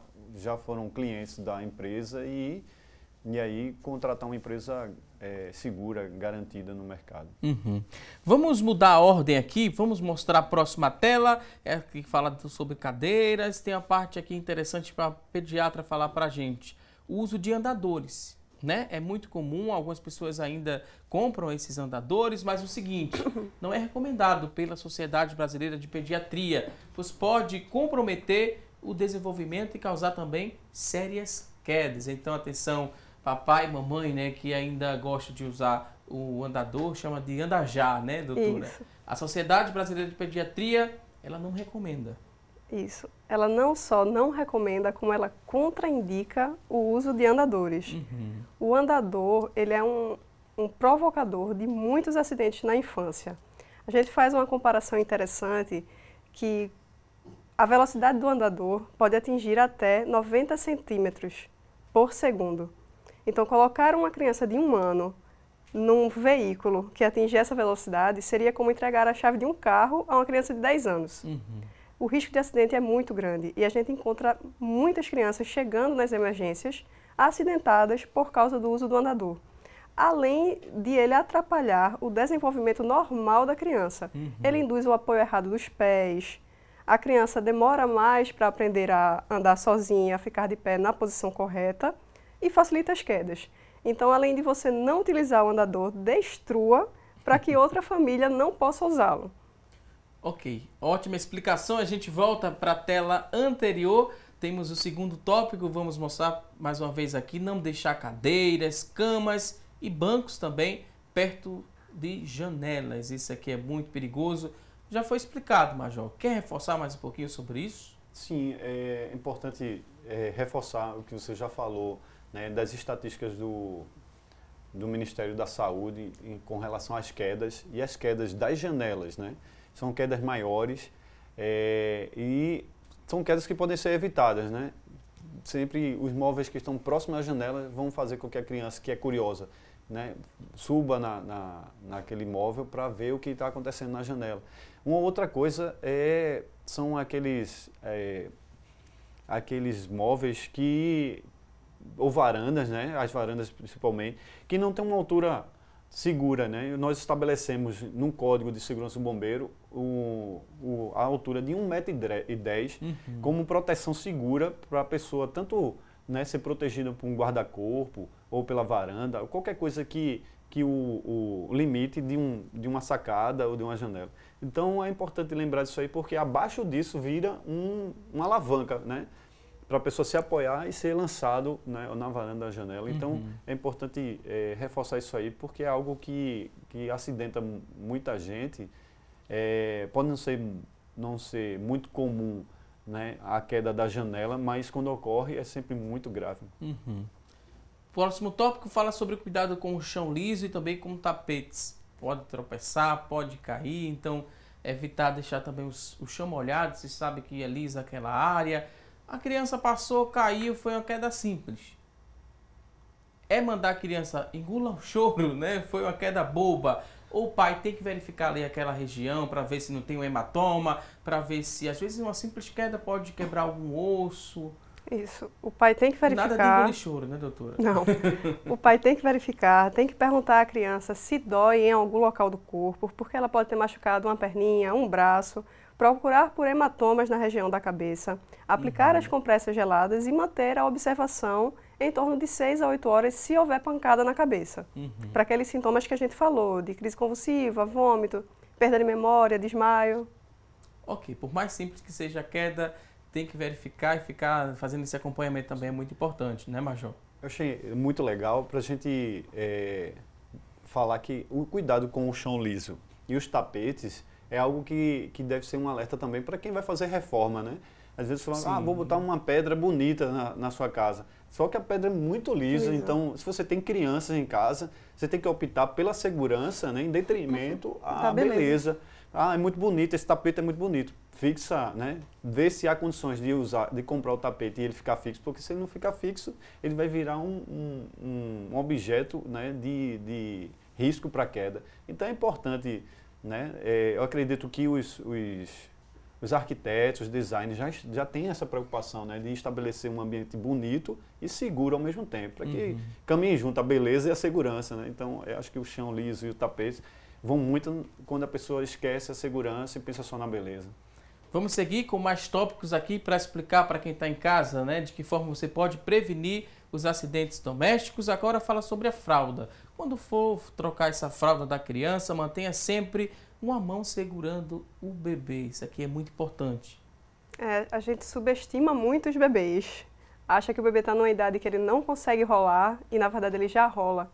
foram clientes da empresa e aí contratar uma empresa segura, garantida no mercado. Vamos mudar a ordem aqui, vamos mostrar a próxima tela, que fala sobre cadeiras. Tem a parte aqui interessante para a pediatra falar para a gente. O uso de andadores, né? É muito comum, algumas pessoas ainda compram esses andadores, mas o seguinte, não é recomendado pela Sociedade Brasileira de Pediatria, pois pode comprometer o desenvolvimento e causar também sérias quedas. Então, atenção, papai e mamãe, né, que ainda gosta de usar o andador, chama de andajá, né, doutora? Isso. A Sociedade Brasileira de Pediatria, ela não recomenda. Isso. Ela não só não recomenda, como ela contraindica o uso de andadores. O andador, ele é um provocador de muitos acidentes na infância. A gente faz uma comparação interessante que a velocidade do andador pode atingir até 90 centímetros por segundo. Então, colocar uma criança de 1 ano num veículo que atingir essa velocidade seria como entregar a chave de um carro a uma criança de 10 anos. O risco de acidente é muito grande e a gente encontra muitas crianças chegando nas emergências acidentadas por causa do uso do andador. Além de ele atrapalhar o desenvolvimento normal da criança. Ele induz o apoio errado dos pés, a criança demora mais para aprender a andar sozinha, a ficar de pé na posição correta e facilita as quedas. Então, além de você não utilizar o andador, destrua para que outra família não possa usá-lo. Ok, ótima explicação. A gente volta para a tela anterior. Temos o segundo tópico, vamos mostrar mais uma vez aqui, não deixar cadeiras, camas e bancos também perto de janelas. Isso aqui é muito perigoso. Já foi explicado, Major. Quer reforçar mais um pouquinho sobre isso? Sim, é importante reforçar o que você já falou, né, das estatísticas do Ministério da Saúde com relação às quedas e as quedas das janelas, né? São quedas maiores e são quedas que podem ser evitadas, né? Sempre os móveis que estão próximos à janela vão fazer com que a criança que é curiosa, né, suba naquele móvel para ver o que está acontecendo na janela. Uma outra coisa são aqueles móveis ou varandas, né, as varandas principalmente, que não têm uma altura segura, né? Nós estabelecemos num Código de Segurança do Bombeiro a altura de 1,10 m como proteção segura para a pessoa tanto, né, ser protegida por um guarda-corpo ou pela varanda, ou qualquer coisa que o limite de uma sacada ou de uma janela. Então é importante lembrar disso aí, porque abaixo disso vira uma alavanca, né, para a pessoa se apoiar e ser lançado, né, na varanda da janela. Então é importante reforçar isso aí, porque é algo que acidenta muita gente. Pode não ser muito comum, né, a queda da janela, mas quando ocorre é sempre muito grave. Próximo tópico fala sobre cuidado com o chão liso e também com tapetes. Pode tropeçar, pode cair, então evitar deixar também o chão molhado, se sabe que é lisa aquela área. A criança passou, caiu, foi uma queda simples. é mandar a criança engula o choro, né? Foi uma queda boba. Ou o pai tem que verificar ali aquela região para ver se não tem um hematoma, para ver se às vezes uma simples queda pode quebrar algum osso. Isso. O pai tem que verificar. Nada de engolir choro, né, doutora? Não. O pai tem que verificar, tem que perguntar à criança se dói em algum local do corpo, porque ela pode ter machucado uma perninha, um braço. Procurar por hematomas na região da cabeça, aplicar as compressas geladas e manter a observação em torno de 6 a 8 horas se houver pancada na cabeça. Para aqueles sintomas que a gente falou, de crise convulsiva, vômito, perda de memória, desmaio. Ok, por mais simples que seja a queda, tem que verificar e ficar fazendo esse acompanhamento também é muito importante, né, Major? Eu achei muito legal para a gente falar que o cuidado com o chão liso e os tapetes é algo que deve ser um alerta também para quem vai fazer reforma, né? Às vezes você fala, vou botar uma pedra bonita na sua casa. Só que a pedra é muito lisa, então se você tem crianças em casa, você tem que optar pela segurança, né, em detrimento à beleza. É muito bonito, esse tapete é muito bonito. Fixa, né? Vê se há condições de comprar o tapete e ele ficar fixo, porque se ele não ficar fixo, ele vai virar um objeto, né, de risco para queda. Então é importante, né? Eu acredito que os arquitetos, os designers já têm essa preocupação, né, de estabelecer um ambiente bonito e seguro ao mesmo tempo, para que caminhem junto a beleza e a segurança, né? Então, eu acho que o chão liso e o tapete vão muito quando a pessoa esquece a segurança e pensa só na beleza. Vamos seguir com mais tópicos aqui para explicar para quem está em casa, né, de que forma você pode prevenir os acidentes domésticos. Agora fala sobre a fralda. Quando for trocar essa fralda da criança, mantenha sempre uma mão segurando o bebê. Isso aqui é muito importante. A gente subestima muito os bebês. Acha que o bebê está numa idade que ele não consegue rolar e, na verdade, ele já rola.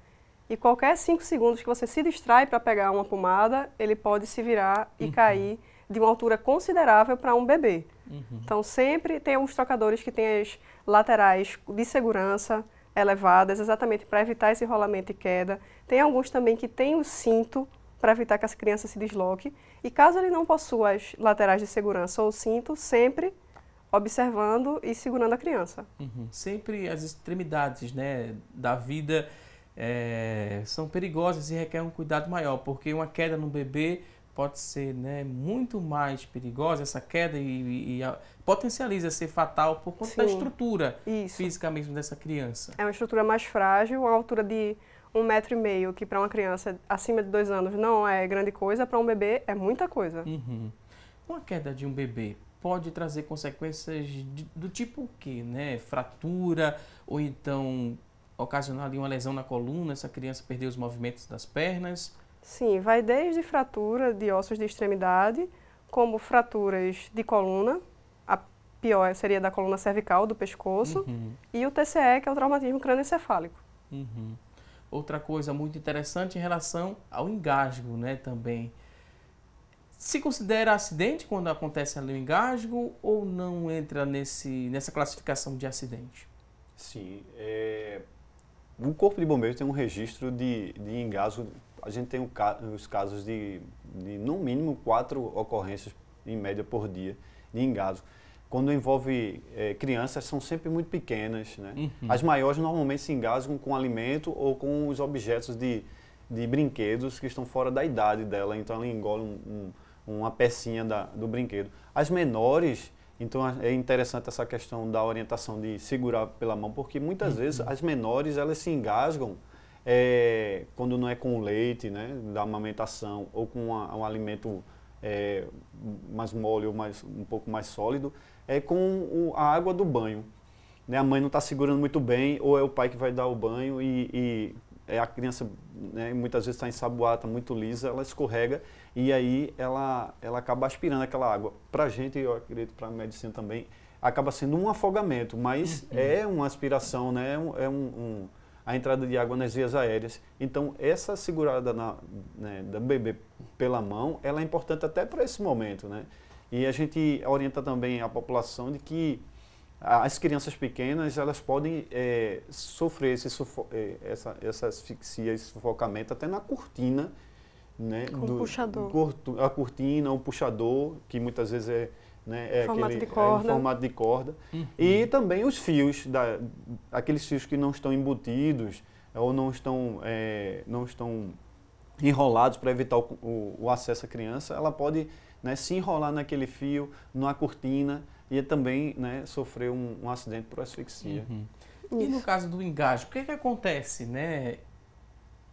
E qualquer 5 segundos que você se distrai para pegar uma pomada, ele pode se virar e cair de uma altura considerável para um bebê. Então, sempre tem alguns trocadores que têm as laterais de segurança elevadas, exatamente para evitar esse rolamento e queda. Tem alguns também que têm o cinto para evitar que as crianças se desloquem. E caso ele não possua as laterais de segurança ou o cinto, sempre observando e segurando a criança. Sempre as extremidades, né, da vida são perigosas e requerem um cuidado maior, porque uma queda no bebê pode ser, né, muito mais perigosa, essa queda potencializa ser fatal por conta da estrutura física mesmo dessa criança. É uma estrutura mais frágil, uma altura de 1,5 m, que para uma criança acima de 2 anos não é grande coisa, para um bebê é muita coisa. Uma queda de um bebê pode trazer consequências do tipo o quê, né? Fratura, ou então ocasionar ali uma lesão na coluna, essa criança perder os movimentos das pernas? Sim, vai desde fratura de ossos de extremidade, como fraturas de coluna, a pior seria da coluna cervical, do pescoço, e o TCE, que é o traumatismo crânioencefálico. Outra coisa muito interessante em relação ao engasgo, né, também. Se considera acidente quando acontece ali o engasgo ou não entra nessa classificação de acidente? Sim. O Corpo de Bombeiros tem um registro de engasgo. A gente tem os casos de no mínimo 4 ocorrências, em média, por dia, de engasgo. Quando envolve crianças, são sempre muito pequenas, né? As maiores normalmente se engasgam com alimento ou com os objetos de brinquedos que estão fora da idade dela, então ela engole uma pecinha do brinquedo. As menores, então é interessante essa questão da orientação de segurar pela mão, porque muitas vezes as menores elas se engasgam quando não é com o leite, né, da amamentação, ou com um alimento mais mole ou um pouco mais sólido, com a água do banho. Né, a mãe não está segurando muito bem, ou é o pai que vai dar o banho e a criança, né, muitas vezes está ensaboada, está muito lisa, ela escorrega e aí ela acaba aspirando aquela água. Para a gente, eu acredito para a medicina também, acaba sendo um afogamento, mas é uma aspiração, né, a entrada de água nas vias aéreas. Então, essa segurada da bebê pela mão, ela é importante até para esse momento, né? E a gente orienta também a população de que as crianças pequenas, elas podem sofrer essa asfixia, esse sufocamento até na cortina, né? Com o puxador. A cortina, o puxador, que muitas vezes é em formato de corda. E também os fios, aqueles fios que não estão embutidos, ou não estão enrolados para evitar o acesso à criança, ela pode, né, se enrolar naquele fio, numa cortina e também, né, sofrer um acidente por asfixia. E no caso do engasgo, o que é que acontece, né?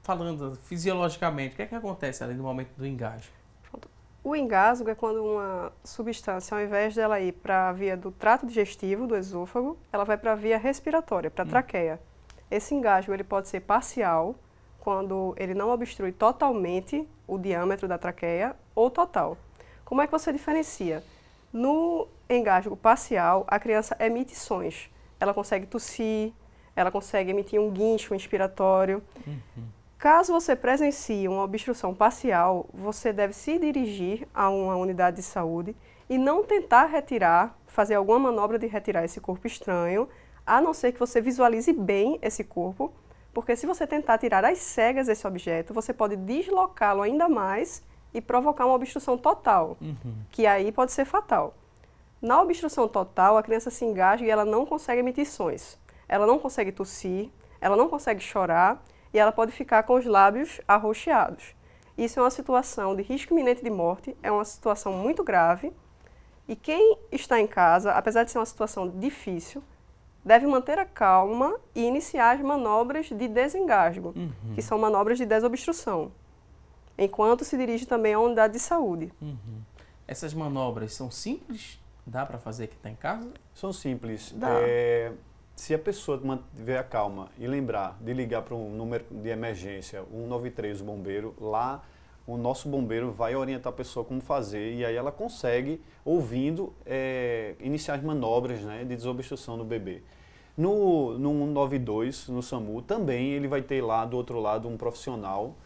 Falando fisiologicamente, o que é que acontece ali no momento do engasgo? O engasgo é quando uma substância, ao invés dela ir para a via do trato digestivo, do esôfago, ela vai para a via respiratória, para a traqueia. Esse engasgo ele pode ser parcial, quando ele não obstrui totalmente o diâmetro da traqueia, ou total. Como é que você diferencia? No engasgo parcial, a criança emite sons. Ela consegue tossir, ela consegue emitir um guincho inspiratório. Caso você presencie uma obstrução parcial, você deve se dirigir a uma unidade de saúde e não tentar retirar, fazer alguma manobra de retirar esse corpo estranho, a não ser que você visualize bem esse corpo, porque se você tentar tirar às cegas esse objeto, você pode deslocá-lo ainda mais e provocar uma obstrução total, que aí pode ser fatal. Na obstrução total, a criança se engasga e ela não consegue emitir sons. Ela não consegue tossir, ela não consegue chorar e ela pode ficar com os lábios arroxeados. Isso é uma situação de risco iminente de morte, é uma situação muito grave e quem está em casa, apesar de ser uma situação difícil, deve manter a calma e iniciar as manobras de desengasgo, que são manobras de desobstrução, enquanto se dirige também à unidade de saúde. Essas manobras são simples? Dá para fazer que está em casa? São simples. Dá. Se a pessoa mantiver a calma e lembrar de ligar para um número de emergência, 193, o bombeiro, lá o nosso bombeiro vai orientar a pessoa como fazer e aí ela consegue, ouvindo, iniciar as manobras, né, de desobstrução do bebê. No 192, no SAMU, também ele vai ter lá do outro lado um profissional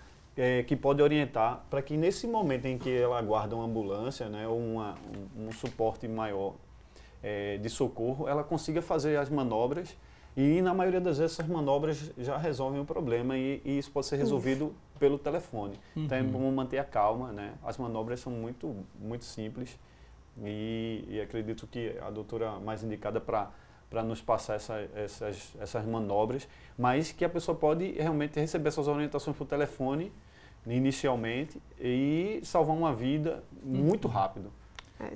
que pode orientar para que nesse momento em que ela aguarda uma ambulância, né, ou um suporte maior de socorro, ela consiga fazer as manobras e na maioria das vezes essas manobras já resolvem o problema e isso pode ser resolvido pelo telefone. Então é bom manter a calma, né? As manobras são muito, muito simples e acredito que a doutora mais indicada para nos passar essas manobras, mas que a pessoa pode realmente receber essas orientações por telefone inicialmente e salvar uma vida muito rápido.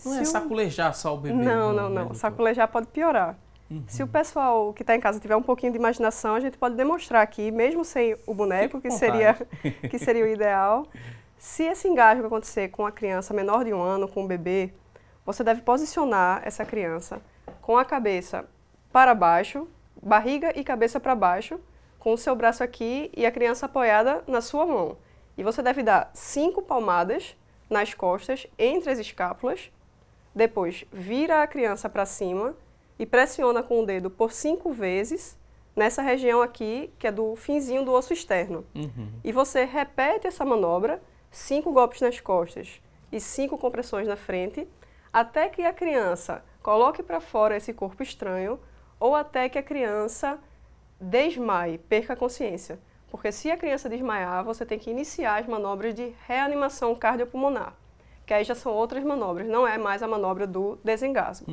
Não é saculejar só o bebê. Não. Né, Saculejar pode piorar. Se o pessoal que está em casa tiver um pouquinho de imaginação, a gente pode demonstrar aqui, mesmo sem o boneco, que seria o ideal. Se esse engasgo acontecer com a criança menor de 1 ano, com o bebê, você deve posicionar essa criança com a cabeça para baixo, barriga e cabeça para baixo, com o seu braço aqui e a criança apoiada na sua mão. E você deve dar 5 palmadas nas costas, entre as escápulas. Depois, vira a criança para cima e pressiona com o dedo por 5 vezes nessa região aqui, que é do finzinho do osso externo. E você repete essa manobra, 5 golpes nas costas e 5 compressões na frente, até que a criança coloque para fora esse corpo estranho ou até que a criança desmaie, perca a consciência. Porque se a criança desmaiar, você tem que iniciar as manobras de reanimação cardiopulmonar, que aí já são outras manobras, não é mais a manobra do desengasgo.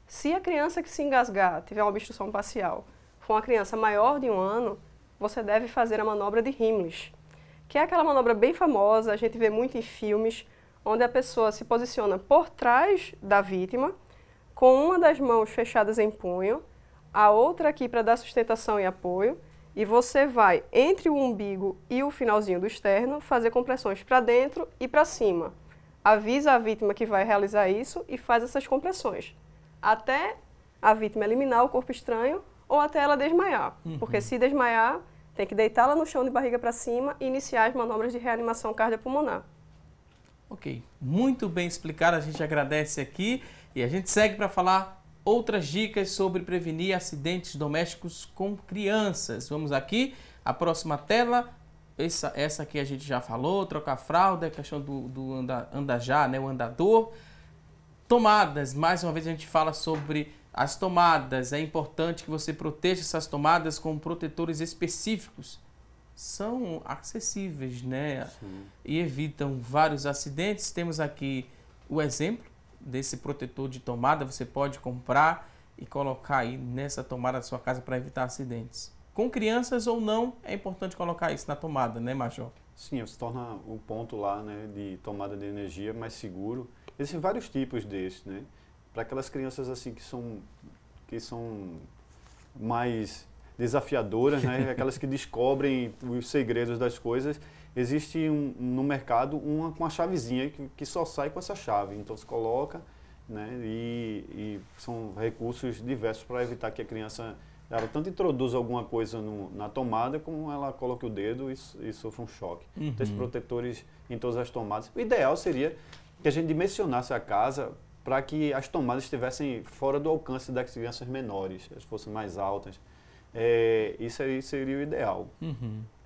Se a criança que se engasgar tiver uma obstrução parcial for uma criança maior de 1 ano, você deve fazer a manobra de Heimlich, que é aquela manobra bem famosa, a gente vê muito em filmes, onde a pessoa se posiciona por trás da vítima, com uma das mãos fechadas em punho, a outra aqui para dar sustentação e apoio, e você vai entre o umbigo e o finalzinho do externo fazer compressões para dentro e para cima. Avisa a vítima que vai realizar isso e faz essas compressões, até a vítima eliminar o corpo estranho ou até ela desmaiar. Porque se desmaiar, tem que deitá-la no chão de barriga para cima e iniciar as manobras de reanimação cardiopulmonar. Ok, muito bem explicado, a gente agradece aqui e a gente segue para falar outras dicas sobre prevenir acidentes domésticos com crianças. Vamos aqui, a próxima tela, essa aqui a gente já falou, trocar fralda, a questão do andar, né, o andador. Tomadas, mais uma vez a gente fala sobre as tomadas, é importante que você proteja essas tomadas com protetores específicos. São acessíveis, né? Sim. E evitam vários acidentes. Temos aqui o exemplo desse protetor de tomada, você pode comprar e colocar aí nessa tomada da sua casa para evitar acidentes. com crianças ou não, é importante colocar isso na tomada, né, Major? Sim, se torna o ponto lá, né, de tomada de energia mais seguro. Existem vários tipos desses, né? Para aquelas crianças assim que são mais desafiadoras, né? Aquelas que descobrem os segredos das coisas, existe no mercado uma com a chavezinha que só sai com essa chave. Então se coloca, né? E são recursos diversos para evitar que a criança ela tanto introduza alguma coisa na tomada, como ela coloque o dedo e sofra um choque. Então, esses protetores em todas as tomadas. O ideal seria que a gente dimensionasse a casa para que as tomadas estivessem fora do alcance das crianças menores, elas fossem mais altas. Isso aí seria o ideal.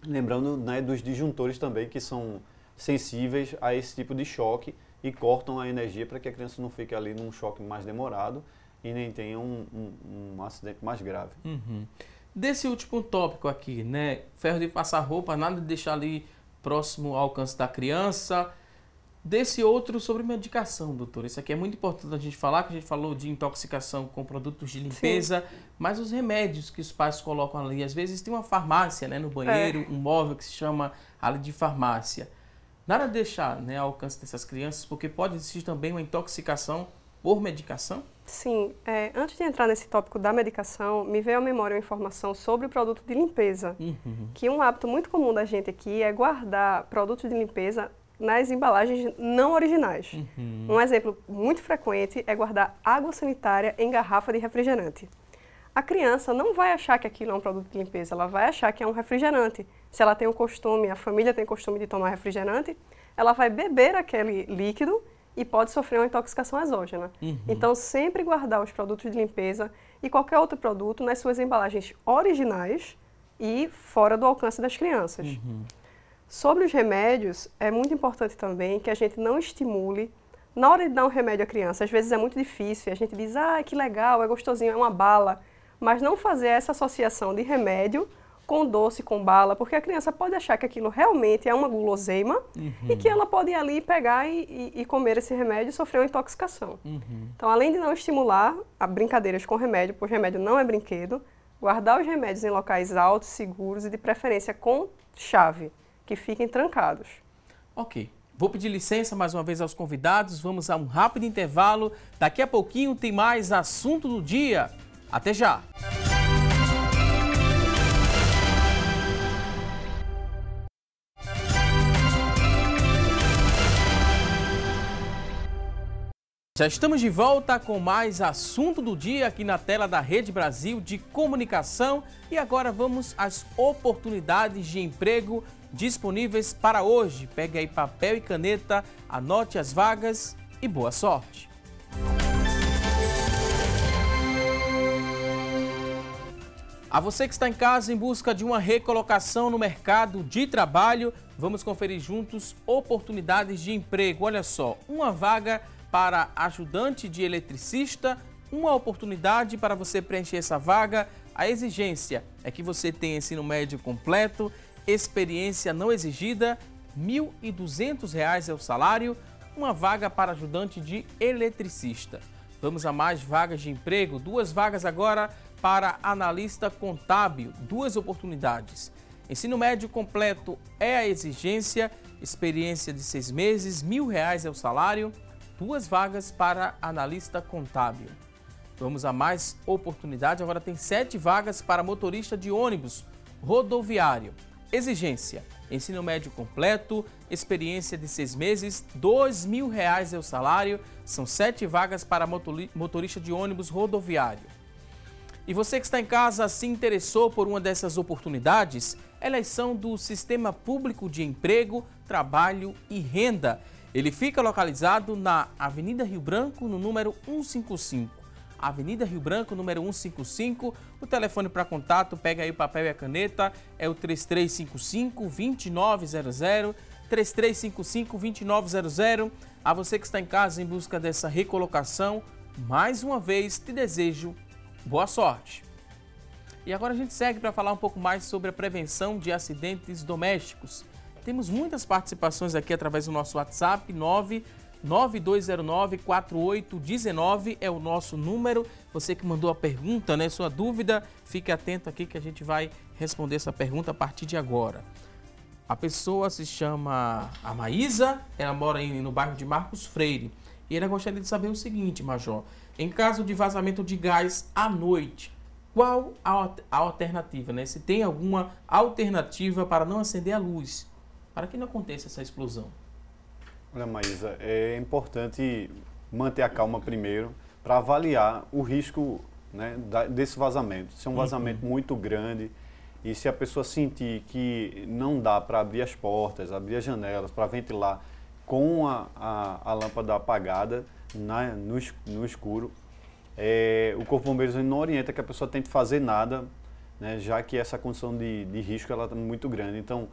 Lembrando, né, dos disjuntores também, que são sensíveis a esse tipo de choque e cortam a energia para que a criança não fique ali num choque mais demorado e nem tenha um acidente mais grave. Desse último tópico aqui, né? Ferro de passar roupa, nada de deixar ali próximo ao alcance da criança. Desse outro sobre medicação, doutor. Isso aqui é muito importante a gente falar, que a gente falou de intoxicação com produtos de limpeza, sim, mas os remédios que os pais colocam ali, às vezes tem uma farmácia, né, no banheiro, um móvel que se chama ali de farmácia. Nada de deixar, né, ao alcance dessas crianças, porque pode existir também uma intoxicação por medicação? Sim. Antes de entrar nesse tópico da medicação, me veio à memória uma informação sobre o produto de limpeza, que um hábito muito comum da gente aqui é guardar produtos de limpeza nas embalagens não originais. Um exemplo muito frequente é guardar água sanitária em garrafa de refrigerante. A criança não vai achar que aquilo é um produto de limpeza, ela vai achar que é um refrigerante. Se ela tem o costume, a família tem o costume de tomar refrigerante, ela vai beber aquele líquido e pode sofrer uma intoxicação exógena. Então, sempre guardar os produtos de limpeza e qualquer outro produto nas suas embalagens originais e fora do alcance das crianças. Sobre os remédios, é muito importante também que a gente não estimule, na hora de dar um remédio à criança, às vezes é muito difícil, a gente diz, que legal, é gostosinho, é uma bala, mas não fazer essa associação de remédio com doce, com bala, porque a criança pode achar que aquilo realmente é uma guloseima e que ela pode ir ali pegar e comer esse remédio e sofrer uma intoxicação. Então, além de não estimular a brincadeiras com remédio, pois remédio não é brinquedo, guardar os remédios em locais altos, seguros e de preferência com chave, que fiquem trancados. Ok. Vou pedir licença mais uma vez aos convidados, vamos a um rápido intervalo. Daqui a pouquinho tem mais assunto do dia. Até já! Já estamos de volta com mais assunto do dia aqui na tela da Rede Brasil de Comunicação e agora vamos às oportunidades de emprego disponíveis para hoje. Pegue aí papel e caneta, anote as vagas e boa sorte! A você que está em casa em busca de uma recolocação no mercado de trabalho, vamos conferir juntos oportunidades de emprego. Olha só, uma vaga para ajudante de eletricista, uma oportunidade para você preencher essa vaga. A exigência é que você tenha ensino médio completo, experiência não exigida, R$ 1.200 é o salário, uma vaga para ajudante de eletricista. Vamos a mais vagas de emprego, 2 vagas agora para analista contábil, 2 oportunidades. Ensino médio completo é a exigência, experiência de 6 meses, R$ 1.000 é o salário, 2 vagas para analista contábil. Vamos a mais oportunidade, agora tem 7 vagas para motorista de ônibus rodoviário. Exigência, ensino médio completo, experiência de 6 meses, R$ 2.000 é o salário, são 7 vagas para motorista de ônibus rodoviário. E você que está em casa se interessou por uma dessas oportunidades, elas são do Sistema Público de Emprego, Trabalho e Renda. Ele fica localizado na Avenida Rio Branco, no número 155. Avenida Rio Branco, número 155. O telefone para contato, pega aí o papel e a caneta, é o 3355-2900, 3355-2900. A você que está em casa em busca dessa recolocação, mais uma vez te desejo boa sorte. E agora a gente segue para falar um pouco mais sobre a prevenção de acidentes domésticos. Temos muitas participações aqui através do nosso WhatsApp, 9209-4819 é o nosso número. Você que mandou a pergunta, né? Sua dúvida, fique atento aqui que a gente vai responder essa pergunta a partir de agora. A pessoa se chama a Maísa, ela mora no bairro de Marcos Freire. E ela gostaria de saber o seguinte, Major. Em caso de vazamento de gás à noite, qual a alternativa, né? Se tem alguma alternativa para não acender a luz, para que não aconteça essa explosão? Olha, Maísa, é importante manter a calma primeiro para avaliar o risco, né, desse vazamento. Se é um vazamento muito grande e se a pessoa sentir que não dá para abrir as portas, abrir as janelas, para ventilar com a lâmpada apagada no escuro, o Corpo de Bombeiros não orienta que a pessoa tente fazer nada, né, já que essa condição de risco ela está muito grande. Então,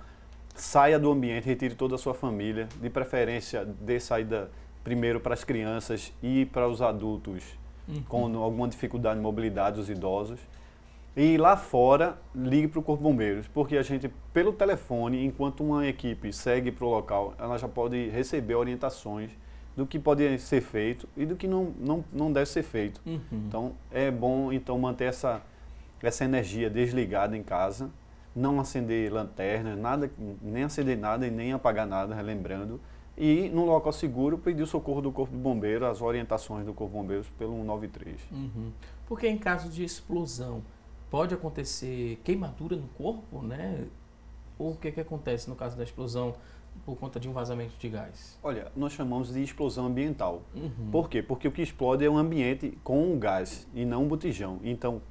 saia do ambiente, retire toda a sua família, de preferência dê saída primeiro para as crianças e para os adultos com alguma dificuldade de mobilidade, os idosos. E lá fora, ligue para o Corpo de Bombeiros, porque a gente, pelo telefone, enquanto uma equipe segue para o local, ela já pode receber orientações do que pode ser feito e do que não deve ser feito. Então, é bom manter essa energia desligada em casa, não acender lanterna, nem acender nada e nem apagar nada, relembrando. E, num local seguro, pedir o socorro do Corpo de Bombeiros, as orientações do Corpo de Bombeiros pelo 193. Porque em caso de explosão, pode acontecer queimadura no corpo, né? Ou o que acontece no caso da explosão por conta de um vazamento de gás? Olha, nós chamamos de explosão ambiental. Por quê? Porque o que explode é um ambiente com um gás e não um botijão. Então,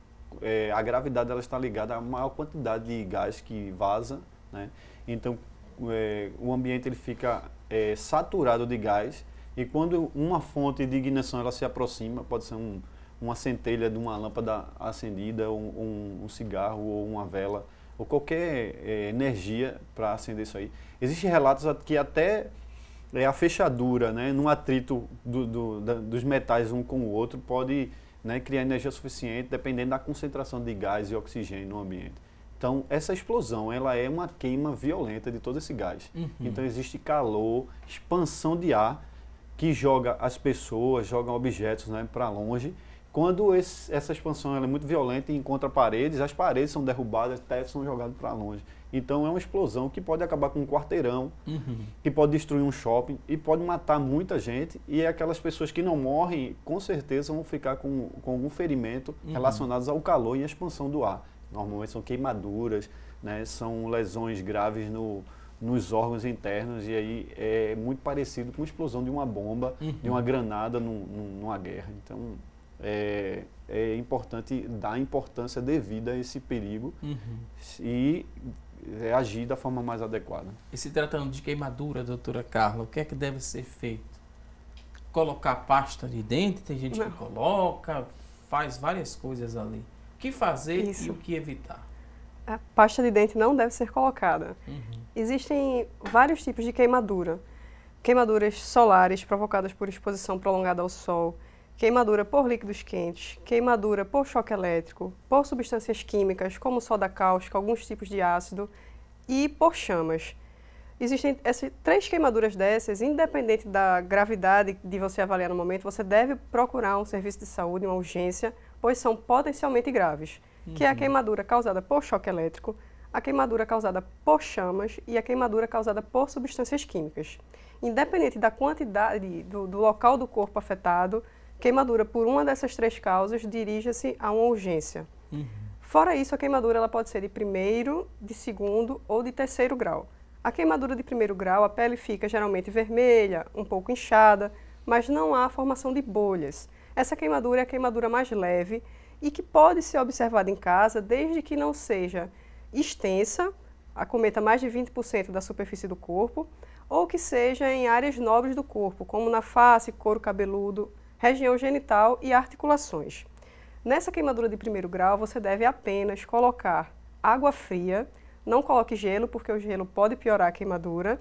a gravidade ela está ligada à maior quantidade de gás que vaza, né? Então, o ambiente ele fica saturado de gás e quando uma fonte de ignição ela se aproxima, pode ser uma centelha de uma lâmpada acendida, um cigarro ou uma vela, ou qualquer energia para acender isso aí. Existem relatos que até a fechadura, né, num atrito dos metais um com o outro, pode, né, criar energia suficiente dependendo da concentração de gás e oxigênio no ambiente. Então, essa explosão ela é uma queima violenta de todo esse gás. Então, existe calor, expansão de ar que joga as pessoas, joga objetos, né, para longe. Quando essa expansão ela é muito violenta e encontra paredes, as paredes são derrubadas, tetos são jogados para longe. Então, é uma explosão que pode acabar com um quarteirão, que pode destruir um shopping e pode matar muita gente. E aquelas pessoas que não morrem, com certeza vão ficar com algum ferimento relacionados ao calor e à expansão do ar. Normalmente são queimaduras, né, são lesões graves nos órgãos internos e aí é muito parecido com a explosão de uma bomba, de uma granada numa guerra. Então, é importante dar a importância devida a esse perigo e agir da forma mais adequada. E se tratando de queimadura, doutora Carla, o que é que deve ser feito? Colocar pasta de dente, tem gente que coloca, faz várias coisas ali. O que fazer e o que evitar? A pasta de dente não deve ser colocada. Existem vários tipos de queimadura. Queimaduras solares provocadas por exposição prolongada ao sol, queimadura por líquidos quentes, queimadura por choque elétrico, por substâncias químicas como soda cáustica, alguns tipos de ácido e por chamas. Existem essas 3 queimaduras dessas, independente da gravidade de você avaliar no momento, você deve procurar um serviço de saúde, uma urgência, pois são potencialmente graves, que é a queimadura causada por choque elétrico, a queimadura causada por chamas e a queimadura causada por substâncias químicas. Independente da quantidade do local do corpo afetado, queimadura por uma dessas 3 causas dirija-se a uma urgência. Fora isso, a queimadura ela pode ser de 1º, de 2º ou de 3º grau. A queimadura de 1º grau, a pele fica geralmente vermelha, um pouco inchada, mas não há formação de bolhas. Essa queimadura é a queimadura mais leve e que pode ser observada em casa desde que não seja extensa, acometa mais de 20% da superfície do corpo, ou que seja em áreas nobres do corpo, como na face, couro cabeludo, região genital e articulações. Nessa queimadura de 1º grau, você deve apenas colocar água fria, não coloque gelo, porque o gelo pode piorar a queimadura,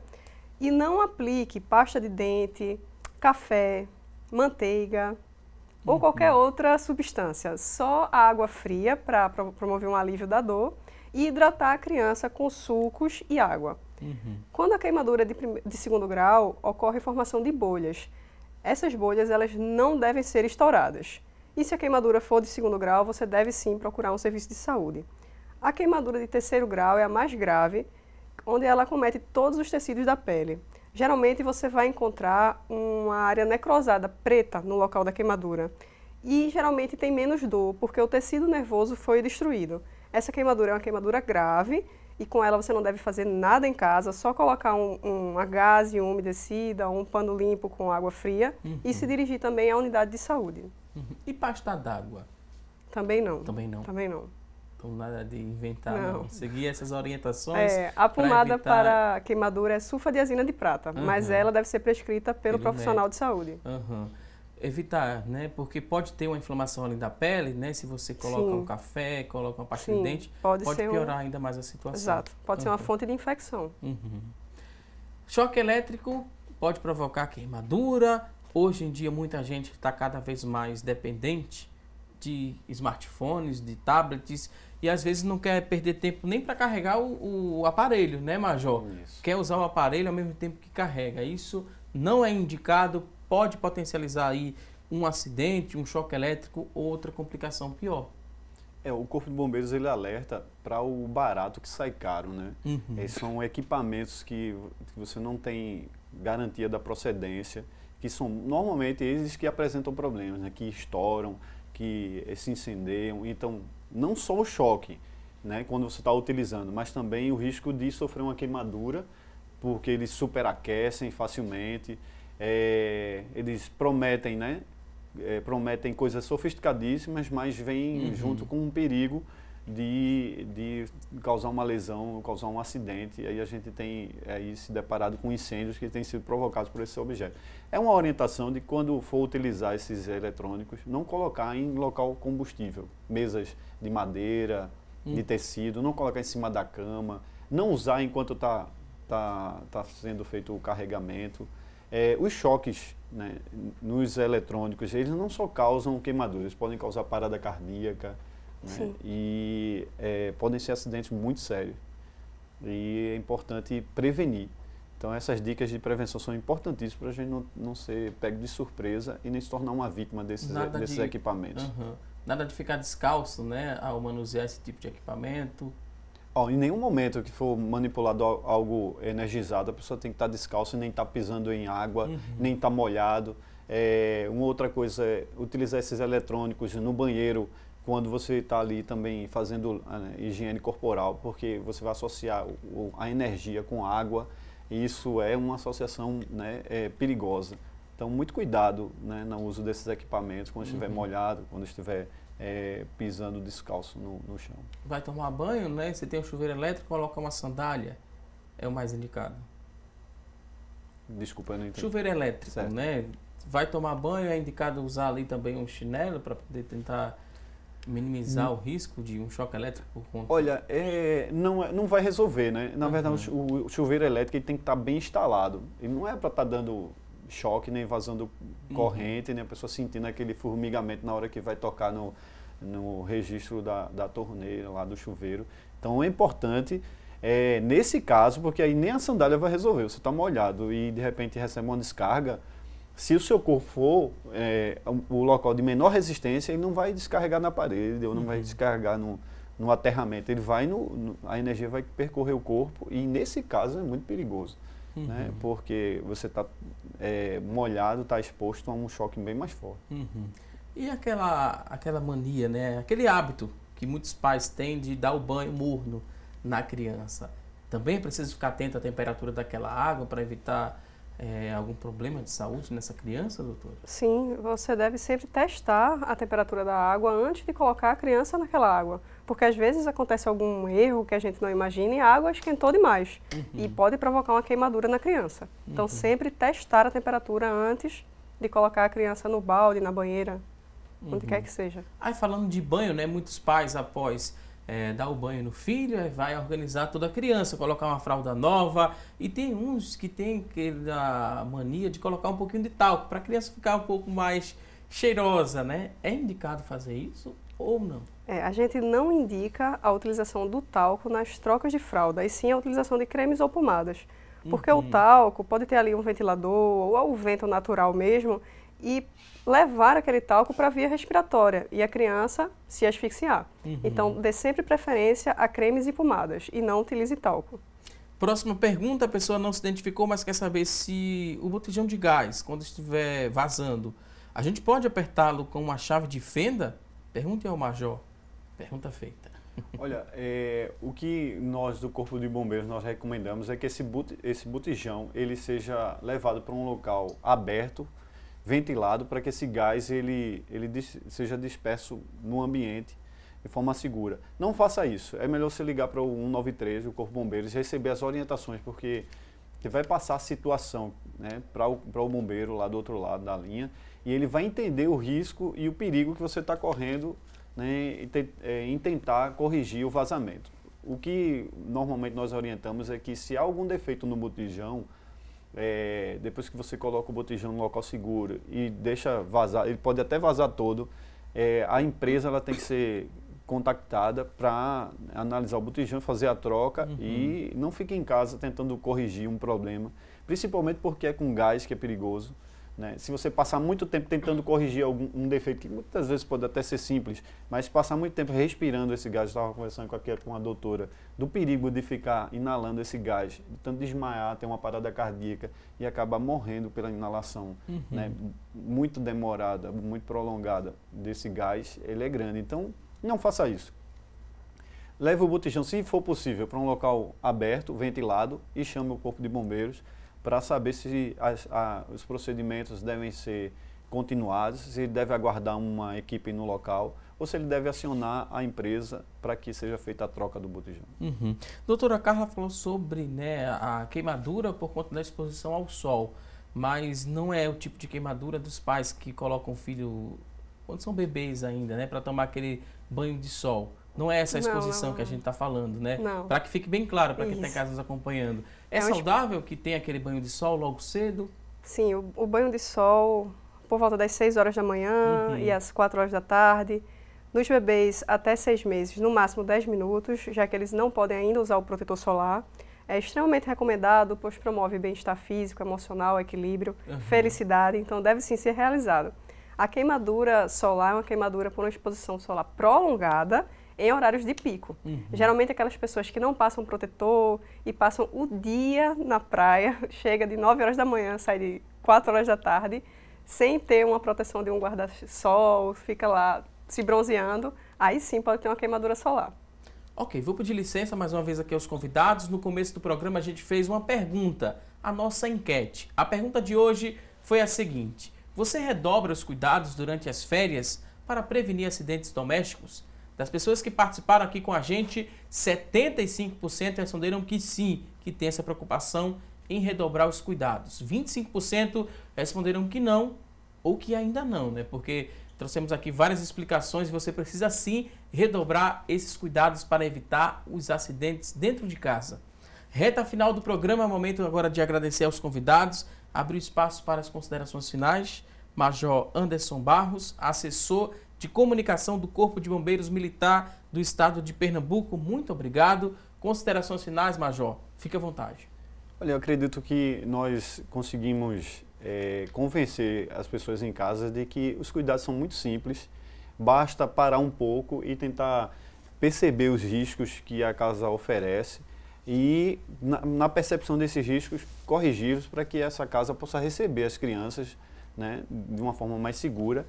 e não aplique pasta de dente, café, manteiga ou qualquer outra substância. Só a água fria para promover um alívio da dor e hidratar a criança com sucos e água. Quando a queimadura é de 2º grau, ocorre formação de bolhas. essas bolhas elas não devem ser estouradas. E se a queimadura for de 2º grau, você deve sim procurar um serviço de saúde. A queimadura de 3º grau é a mais grave, onde ela acomete todos os tecidos da pele. Geralmente você vai encontrar uma área necrosada, preta, no local da queimadura. E geralmente tem menos dor, porque o tecido nervoso foi destruído. Essa queimadura é uma queimadura grave e com ela você não deve fazer nada em casa, só colocar uma gaze umedecida, um pano limpo com água fria e se dirigir também à unidade de saúde. E pasta d'água? Também não. Também não? Também não. Então nada de inventar, não. Seguir essas orientações. A pomada evitar... para queimadura é sulfadiazina de prata, mas ela deve ser prescrita pelo profissional de saúde. Evitar, né? Porque pode ter uma inflamação ali da pele, né? Se você coloca um café, coloca uma pasta de dente, pode piorar ainda mais a situação. Exato, pode ser uma fonte de infecção. Choque elétrico pode provocar queimadura. Hoje em dia muita gente está cada vez mais dependente de smartphones, de tablets, e às vezes não quer perder tempo nem para carregar o aparelho, né, Major? Isso. Quer usar o aparelho ao mesmo tempo que carrega. Isso não é indicado, pode potencializar aí um acidente, um choque elétrico ou outra complicação pior. O Corpo de Bombeiros ele alerta para o barato que sai caro, né? São equipamentos que você não tem garantia da procedência, que são normalmente eles que apresentam problemas, né? Que estouram, que se incendeiam. Então, não só o choque, né, quando você está utilizando, mas também o risco de sofrer uma queimadura, porque eles superaquecem facilmente, eles prometem, né, prometem coisas sofisticadíssimas, mas vêm junto com um perigo de causar uma lesão, causar um acidente, e aí a gente tem aí se deparado com incêndios que têm sido provocados por esse objeto. É uma orientação de quando for utilizar esses eletrônicos, não colocar em local combustível, mesas de madeira, de tecido, não colocar em cima da cama, não usar enquanto está sendo feito o carregamento. Os choques, né, nos eletrônicos, eles não só causam queimaduras, eles podem causar parada cardíaca, né? E podem ser acidentes muito sérios. E é importante prevenir. Então essas dicas de prevenção são importantíssimas para a gente não ser pego de surpresa e nem se tornar uma vítima desses equipamentos. Nada de ficar descalço, né, ao manusear esse tipo de equipamento. Em nenhum momento que for manipulado algo energizado, a pessoa tem que estar descalço e nem estar pisando em água, nem estar molhado. Uma outra coisa é utilizar esses eletrônicos no banheiro quando você está ali também fazendo higiene corporal, porque você vai associar a energia com água, e isso é uma associação, né, perigosa. Então, muito cuidado, né, no uso desses equipamentos, quando estiver molhado, quando estiver pisando descalço no chão. Vai tomar banho, né? Você tem um chuveiro elétrico, coloca uma sandália, é o mais indicado. Desculpa, eu não entendi. Chuveiro elétrico, né? Vai tomar banho, é indicado usar ali também um chinelo para poder tentar minimizar o risco de um choque elétrico por conta? Olha, não vai resolver, né? Na verdade, o chuveiro elétrico ele tem que estar bem instalado. Ele não é para estar dando choque, nem vazando corrente, nem a pessoa sentindo aquele formigamento na hora que vai tocar no registro da torneira, lá do chuveiro. Então é importante, nesse caso, porque aí nem a sandália vai resolver. Você está molhado e de repente recebe uma descarga. Se o seu corpo for o local de menor resistência, ele não vai descarregar na parede, ou não vai descarregar no aterramento. Ele vai a energia vai percorrer o corpo e nesse caso é muito perigoso, né? Porque você está molhado, está exposto a um choque bem mais forte. E aquela mania, né? Aquele hábito que muitos pais têm de dar o banho morno na criança. Também é preciso ficar atento à temperatura daquela água para evitar algum problema de saúde nessa criança, doutora? Sim, você deve sempre testar a temperatura da água antes de colocar a criança naquela água. Porque às vezes acontece algum erro que a gente não imagina e a água esquentou demais. E pode provocar uma queimadura na criança. Então sempre testar a temperatura antes de colocar a criança no balde, na banheira, onde quer que seja. Aí falando de banho, né? Muitos pais após dar o banho no filho, vai organizar toda a criança, colocar uma fralda nova, e tem uns que tem a mania de colocar um pouquinho de talco para a criança ficar um pouco mais cheirosa, né? É indicado fazer isso ou não? A gente não indica a utilização do talco nas trocas de fralda, e sim a utilização de cremes ou pomadas. Porque o talco pode ter ali um ventilador ou o vento natural mesmo e levar aquele talco para a via respiratória e a criança se asfixiar. Então, dê sempre preferência a cremes e pomadas e não utilize talco. Próxima pergunta, a pessoa não se identificou, mas quer saber se o botijão de gás, quando estiver vazando, a gente pode apertá-lo com uma chave de fenda? Pergunte ao Major. Pergunta feita. Olha, o que nós do Corpo de Bombeiros nós recomendamos é que esse botijão ele seja levado para um local aberto, ventilado, para que esse gás ele seja disperso no ambiente de forma segura. Não faça isso. É melhor você ligar para o 193, o Corpo de Bombeiros, e receber as orientações, porque você vai passar a situação, né, para o bombeiro lá do outro lado da linha, e ele vai entender o risco e o perigo que você está correndo, né, em tentar corrigir o vazamento. O que normalmente nós orientamos é que se há algum defeito no botijão, depois que você coloca o botijão no local seguro e deixa vazar, ele pode até vazar todo, a empresa ela tem que ser contactada para analisar o botijão, fazer a troca e não fique em casa tentando corrigir um problema, principalmente porque é com gás que é perigoso, né? Se você passar muito tempo tentando corrigir um defeito, que muitas vezes pode até ser simples, mas se passar muito tempo respirando esse gás, eu estava conversando com a doutora, do perigo de ficar inalando esse gás, de tanto desmaiar, ter uma parada cardíaca e acabar morrendo pela inalação, né? Muito demorada, muito prolongada desse gás, ele é grande. Então, não faça isso. Leve o botijão, se for possível, para um local aberto, ventilado, e chame o Corpo de Bombeiros para saber se os procedimentos devem ser continuados, se ele deve aguardar uma equipe no local ou se ele deve acionar a empresa para que seja feita a troca do botijão. Doutora Carla falou sobre, né, a queimadura por conta da exposição ao sol, mas não é o tipo de queimadura dos pais que colocam o filho, quando são bebês ainda, né, para tomar aquele banho de sol. Não é essa exposição que a gente está falando, né? Para que fique bem claro para quem está em casa nos acompanhando. É saudável que tenha aquele banho de sol logo cedo? Sim, o banho de sol por volta das 6 horas da manhã e às 4 horas da tarde. Nos bebês até 6 meses, no máximo 10 minutos, já que eles não podem ainda usar o protetor solar. É extremamente recomendado, pois promove bem-estar físico, emocional, equilíbrio, felicidade, então deve sim ser realizado. A queimadura solar é uma queimadura por uma exposição solar prolongada em horários de pico. Geralmente aquelas pessoas que não passam protetor e passam o dia na praia, chega de 9 horas da manhã, sai de 4 horas da tarde, sem ter uma proteção de um guarda-sol, fica lá se bronzeando, aí sim pode ter uma queimadura solar. Ok, vou pedir licença mais uma vez aqui aos convidados. No começo do programa a gente fez uma pergunta, a nossa enquete. A pergunta de hoje foi a seguinte: você redobra os cuidados durante as férias para prevenir acidentes domésticos? Das pessoas que participaram aqui com a gente, 75% responderam que sim, que tem essa preocupação em redobrar os cuidados. 25% responderam que não ou que ainda não, né? Porque trouxemos aqui várias explicações e você precisa sim redobrar esses cuidados para evitar os acidentes dentro de casa. Reta final do programa, momento agora de agradecer aos convidados, abrir espaço para as considerações finais. Major Anderson Barros, assessor de comunicação do Corpo de Bombeiros Militar do Estado de Pernambuco, muito obrigado. Considerações finais, Major, fique à vontade. Olha, eu acredito que nós conseguimos convencer as pessoas em casa de que os cuidados são muito simples, basta parar um pouco e tentar perceber os riscos que a casa oferece e, na percepção desses riscos, corrigi-los para que essa casa possa receber as crianças, né, de uma forma mais segura.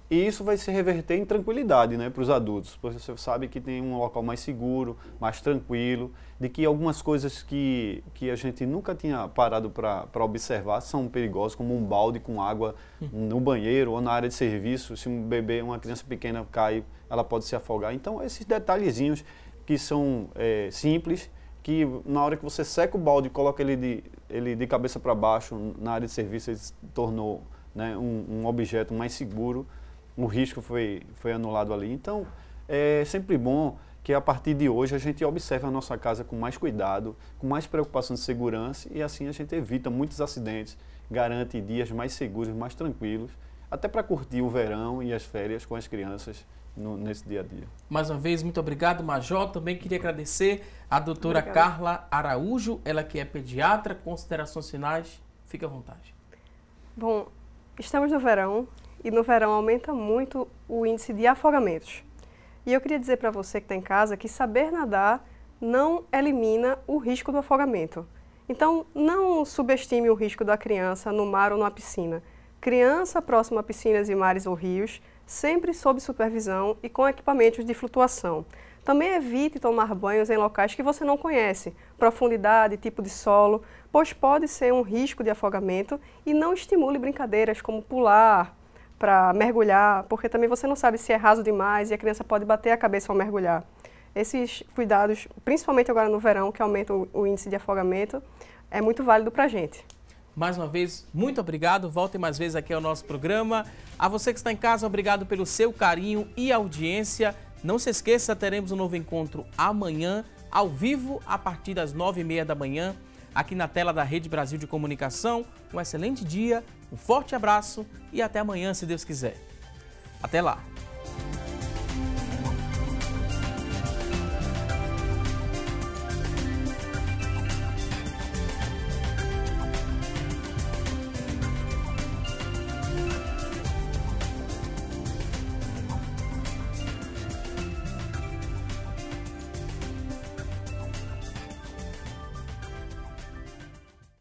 E isso vai se reverter em tranquilidade, né, para os adultos, porque você sabe que tem um local mais seguro, mais tranquilo, de que algumas coisas que a gente nunca tinha parado para observar são perigosas, como um balde com água no banheiro ou na área de serviço. Se um bebê, uma criança pequena cai, ela pode se afogar. Então, esses detalhezinhos que são simples, que na hora que você seca o balde e coloca ele de cabeça para baixo na área de serviço, ele se tornou, né, um objeto mais seguro. O risco foi anulado ali. Então, é sempre bom que a partir de hoje a gente observe a nossa casa com mais cuidado, com mais preocupação de segurança e assim a gente evita muitos acidentes, garante dias mais seguros, mais tranquilos, até para curtir o verão e as férias com as crianças nesse dia a dia. Mais uma vez, muito obrigado, Major. Também queria agradecer a doutora Carla Araújo, ela que é pediatra. Considerações finais, fique à vontade. Bom, estamos no verão e no verão aumenta muito o índice de afogamentos. E eu queria dizer para você que está em casa que saber nadar não elimina o risco do afogamento. Então, não subestime o risco da criança no mar ou na piscina. Criança próxima a piscinas e mares ou rios, sempre sob supervisão e com equipamentos de flutuação. Também evite tomar banhos em locais que você não conhece, profundidade, tipo de solo, pois pode ser um risco de afogamento, e não estimule brincadeiras como pular para mergulhar, porque também você não sabe se é raso demais e a criança pode bater a cabeça ao mergulhar. Esses cuidados, principalmente agora no verão, que aumenta o índice de afogamento, é muito válido para a gente. Mais uma vez, muito obrigado. Voltem mais vezes aqui ao nosso programa. A você que está em casa, obrigado pelo seu carinho e audiência. Não se esqueça, teremos um novo encontro amanhã, ao vivo, a partir das 9h30 da manhã, aqui na tela da Rede Brasil de Comunicação. Um excelente dia, um forte abraço e até amanhã, se Deus quiser. Até lá!